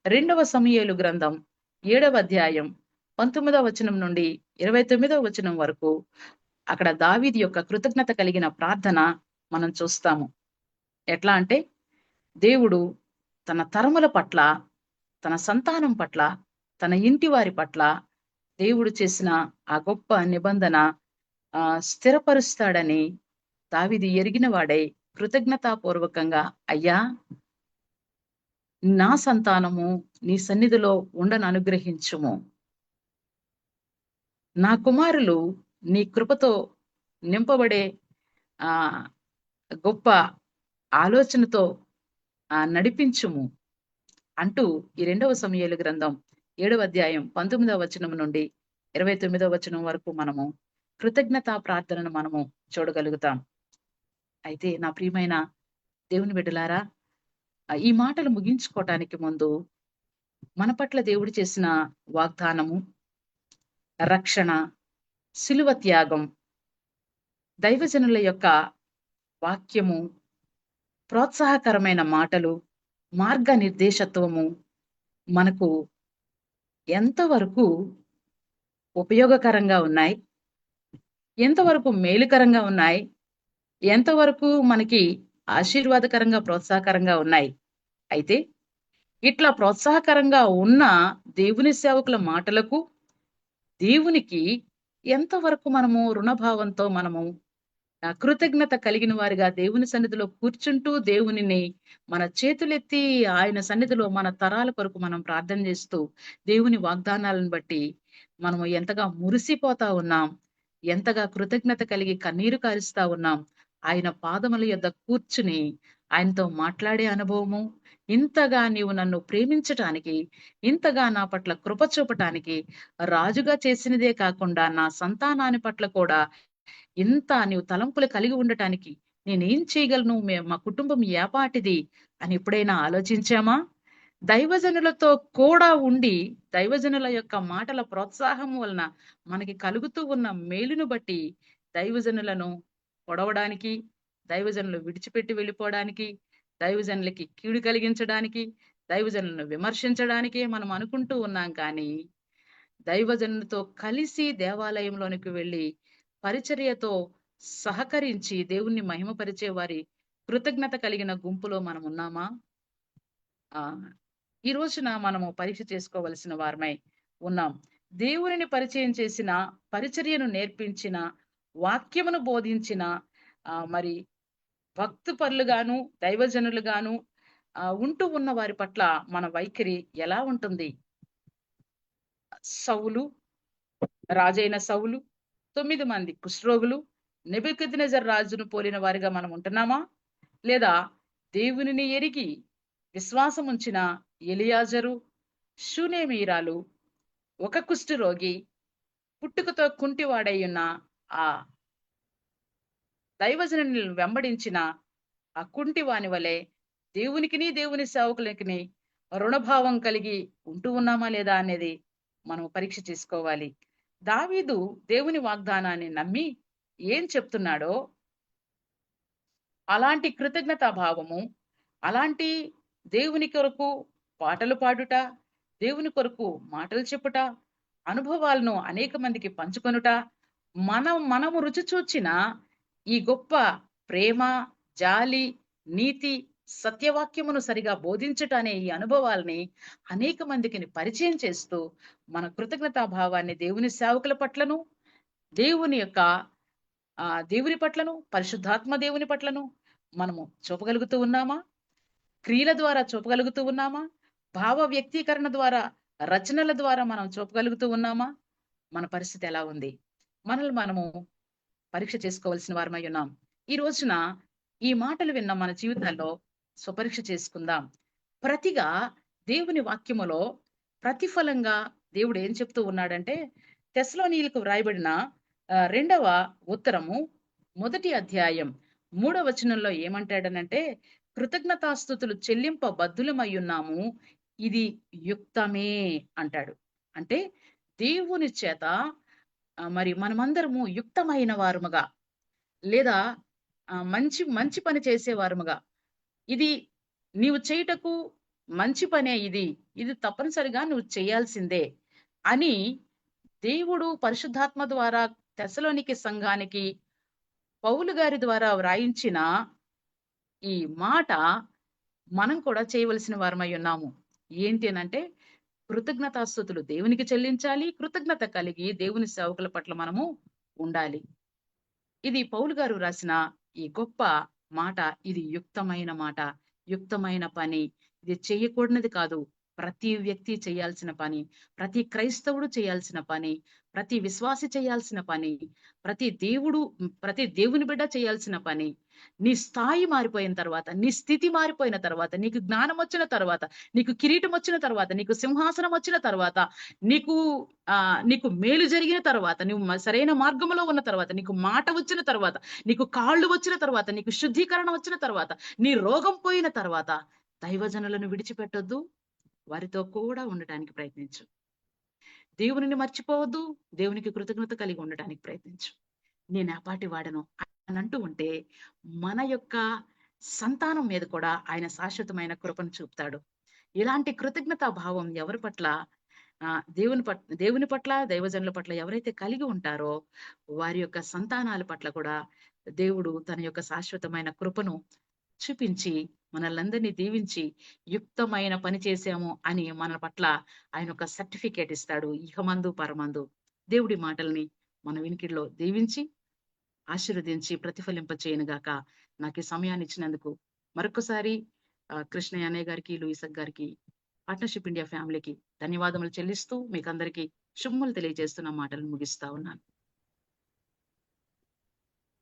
2వ సమూయేలు గ్రంథం 7వ అధ్యాయం 19వ వచనం నుండి 29వ వచనం వరకు అక్కడ దావీదు యొక్క కృతజ్ఞత కలిగిన ప్రార్థన మనం చూస్తాము. ఎట్లా అంటే దేవుడు తన తరముల పట్ల, తన సంతానం పట్ల, తన ఇంటి వారి పట్ల దేవుడు చేసిన ఆ గొప్ప నిబంధన స్థిరపరుస్తాడని దావీదు ఎరిగిన వాడై కృతజ్ఞతాపూర్వకంగా, అయ్యా నా సంతానము నీ సన్నిధిలో ఉండననుగ్రహించుము. నా కుమారులు నీ కృపతో నింపబడే గొప్ప ఆలోచనతో నడిపించుము అంటూ ఈ 2వ సమూయేలు గ్రంథం 7వ అధ్యాయం 19వ వచనం నుండి 29వ వచనం వరకు మనము కృతజ్ఞతా ప్రార్థనను మనము చూడగలుగుతాం. అయితే నా ప్రియమైన దేవుని బిడ్డలారా, ఈ మాటలు ముగించుకోవటానికి ముందు మన పట్ల దేవుడు చేసిన వాగ్దానము, రక్షణ, శిలువ త్యాగం, దైవజనుల యొక్క వాక్యము, ప్రోత్సాహకరమైన మాటలు, మార్గనిర్దేశత్వము మనకు ఎంతవరకు ఉపయోగకరంగా ఉన్నాయి, ఎంతవరకు మేలుకరంగా ఉన్నాయి, ఎంతవరకు మనకి ఆశీర్వాదకరంగా, ప్రోత్సాహకరంగా ఉన్నాయి. అయితే ఇట్లా ప్రోత్సాహకరంగా ఉన్న దేవుని సేవకుల మాటలకు దేవునికి ఎంతవరకు మనము రుణభావంతో మనము కృతజ్ఞత కలిగిన వారిగా దేవుని సన్నిధిలో కూర్చుంటూ దేవునిని మన చేతులెత్తి ఆయన సన్నిధిలో మన తరాల కొరకు మనం ప్రార్థన చేస్తూ దేవుని వాగ్దానాలను బట్టి మనము ఎంతగా మురిసిపోతా ఉన్నాం, ఎంతగా కృతజ్ఞత కలిగి కన్నీరు కారుస్తా ఉన్నాం. ఆయన పాదముల యొద్ద కూర్చుని ఆయనతో మాట్లాడే అనుభవము, ఇంతగా నీవు నన్ను ప్రేమించటానికి, ఇంతగా నా పట్ల కృప చూపటానికి, రాజుగా చేసినదే కాకుండా నా సంతానాన్ని పట్ల కూడా ఇంత నీవు తలంపులు కలిగి ఉండటానికి నేనేం చేయగలను, మా కుటుంబం ఏపాటిది అని ఎప్పుడైనా ఆలోచించామా? దైవజనులతో కూడా ఉండి, దైవజనుల యొక్క మాటల ప్రోత్సాహం వలన మనకి కలుగుతూ ఉన్న మేలును బట్టి దైవజనులను పొడవడానికి, దైవజనులు విడిచిపెట్టి వెళ్ళిపోవడానికి, దైవజనులకి కీడు కలిగించడానికి, దైవజనులను విమర్శించడానికే మనం అనుకుంటూ ఉన్నాం. కానీ దైవజనులతో కలిసి దేవాలయంలోనికి వెళ్ళి పరిచర్యతో సహకరించి దేవుణ్ణి మహిమపరిచే వారి కృతజ్ఞత కలిగిన గుంపులో మనం ఉన్నామా? ఈ రోజున మనము పరీక్ష చేసుకోవలసిన వారమై ఉన్నాం. దేవునిని పరిచయం చేసిన, పరిచర్యను నేర్పించిన, వాక్యమును బోధించిన మరి భక్తిపరులుగాను, దైవజనులుగాను ఉంటూ ఉన్న వారి పట్ల మన వైఖరి ఎలా ఉంటుంది? సౌలు, రాజైన సౌలు, 9 మంది కుష్ఠరోగులు, నెబుకద్నెజర్ రాజును పోలిన వారిగా మనం ఉంటున్నామా? లేదా దేవునిని ఎరిగి విశ్వాసముంచిన ఎలియాజరు, షూనేమీరాలు, ఒక కుష్ఠరోగి, పుట్టుకతో కుంటివాడై ఉన్న ఆ దైవజనులను వెంబడించిన ఆ కుంటివాని వలె దేవునికిని, దేవుని సేవకులకిని రుణభావం కలిగి ఉంటూ ఉన్నామా లేదా అనేది మనం పరీక్ష చేసుకోవాలి. దావీదు దేవుని వాగ్దానాన్ని నమ్మి ఏం చెప్తున్నాడో అలాంటి కృతజ్ఞతా భావము, అలాంటి దేవుని కొరకు పాటలు పాడుట, దేవుని కొరకు మాటలు చెప్పుట, అనుభవాలను అనేక మందికి పంచుకొనుట, మనము రుచి చూచిన ఈ గొప్ప ప్రేమ, జాలి, నీతి, సత్యవాక్యమును సరిగా బోధించుట అనే ఈ అనుభవాల్ని అనేక మందికి పరిచయం చేస్తూ మన కృతజ్ఞతా భావాన్ని దేవుని సేవకుల పట్లను, దేవుని యొక్క దేవుని పట్లను, పరిశుద్ధాత్మ దేవుని పట్లను మనము చూపగలుగుతూ ఉన్నామా? క్రియల ద్వారా చూపగలుగుతూ ఉన్నామా? భావ వ్యక్తీకరణ ద్వారా, రచనల ద్వారా మనం చూపగలుగుతూ ఉన్నామా? మన పరిస్థితి ఎలా ఉంది? మనల్ని మనము పరీక్ష చేసుకోవాల్సిన వారమై ఉన్నాం. ఈ రోజున ఈ మాటలు విన్న మన జీవితాల్లో స్వపరీక్ష చేసుకుందాం. ప్రతిగా దేవుని వాక్యములో ప్రతిఫలంగా దేవుడు ఏం చెప్తూ ఉన్నాడంటే, తెస్సలోనీయులకు వ్రాయబడిన రెండవ ఉత్తరము మొదటి అధ్యాయం 3వ వచనంలో ఏమంటాడనంటే, కృతజ్ఞతాస్తుతులు చెల్లింప బద్దులమయ్యున్నాము. ఇది యుక్తమే అంటాడు. అంటే దేవుని చేత మరి మనమందరము యుక్తమైన వారముగా, లేదా మంచి మంచి పని చేసేవారముగా, ఇది నీవు చేయుటకు మంచి పనే ఇది. ఇది తప్పనిసరిగా నువ్వు చేయాల్సిందే అని దేవుడు పరిశుద్ధాత్మ ద్వారా తెస్సలోనికే సంఘానికి పౌలు గారి ద్వారా వ్రాయించిన ఈ మాట మనం కూడా చేయవలసిన వారమై ఉన్నాము. ఏంటి అనంటే, కృతజ్ఞతాస్తుతులు దేవునికి చెల్లించాలి. కృతజ్ఞత కలిగి దేవుని సేవకుల పట్ల మనము ఉండాలి. ఇది పౌలు గారు రాసిన ఈ గొప్ప మాట. ఇది యుక్తమైన మాట, యుక్తమైన పని. ఇది చేయకూడనిది కాదు. ప్రతి వ్యక్తి చేయాల్సిన పని, ప్రతి క్రైస్తవుడు చేయాల్సిన పని, ప్రతి విశ్వాసి చేయాల్సిన పని, ప్రతి దేవుని బిడ్డ చేయాల్సిన పని. నీ స్థాయి మారిపోయిన తర్వాత, నీ స్థితి మారిపోయిన తర్వాత, నీకు జ్ఞానం వచ్చిన తర్వాత, నీకు కిరీటం వచ్చిన తర్వాత, నీకు సింహాసనం వచ్చిన తర్వాత, నీకు నీకు మేలు జరిగిన తర్వాత, నువ్వు సరైన మార్గంలో ఉన్న తర్వాత, నీకు మాట వచ్చిన తర్వాత, నీకు కాళ్ళు వచ్చిన తర్వాత, నీకు శుద్ధీకరణ వచ్చిన తర్వాత, నీ రోగం పోయిన తర్వాత, దైవజనులను విడిచిపెట్టొద్దు. వారితో కూడా ఉండటానికి ప్రయత్నించు. దేవునిని మర్చిపోవద్దు. దేవునికి కృతజ్ఞత కలిగి ఉండటానికి ప్రయత్నించు. నేను ఆపాటి వాడను అని అంటూ ఉంటే, మన యొక్క సంతానం మీద కూడా ఆయన శాశ్వతమైన కృపను చూపుతాడు. ఇలాంటి కృతజ్ఞతా భావం ఎవరి పట్ల దేవుని పట్ల, దైవజనుల పట్ల ఎవరైతే కలిగి ఉంటారో, వారి యొక్క సంతానాల పట్ల కూడా దేవుడు తన యొక్క శాశ్వతమైన కృపను చూపించి, మనల్నందరినీ దీవించి, యుక్తమైన పని చేశాము అని మన పట్ల ఆయన ఒక సర్టిఫికేట్ ఇస్తాడు, ఇహమందు పరమందు. దేవుడి మాటల్ని మన వినికిడిలో దీవించి, ఆశీర్వదించి ప్రతిఫలింప చేయనుగాక. నాకు ఈ సమయాన్ని ఇచ్చినందుకు మరొకసారి కృష్ణయ్య అన్నయ్య గారికి, లూయిసక్ గారికి, పార్ట్నర్షిప్ ఇండియా ఫ్యామిలీకి ధన్యవాదములు చెల్లిస్తూ, మీకందరికీ శుభములు తెలియజేస్తున్న మాటలను ముగిస్తా ఉన్నాను.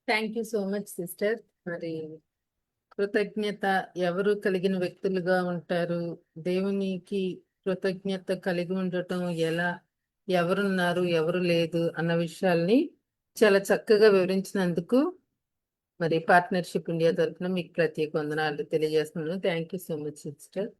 Thank you so much sister. మరి కృతజ్ఞత ఎవరు కలిగిన వ్యక్తులుగా ఉంటారు, దేవునికి కృతజ్ఞత కలిగి ఉండటం ఎలా, ఎవరున్నారు ఎవరు లేదు అన్న విషయాల్ని చాలా చక్కగా వివరించినందుకు మరి పార్ట్నర్షిప్ ఇండియా తరఫున మీకు ప్రత్యేక వందనాలు తెలియజేస్తున్నాను. Thank you so much sister.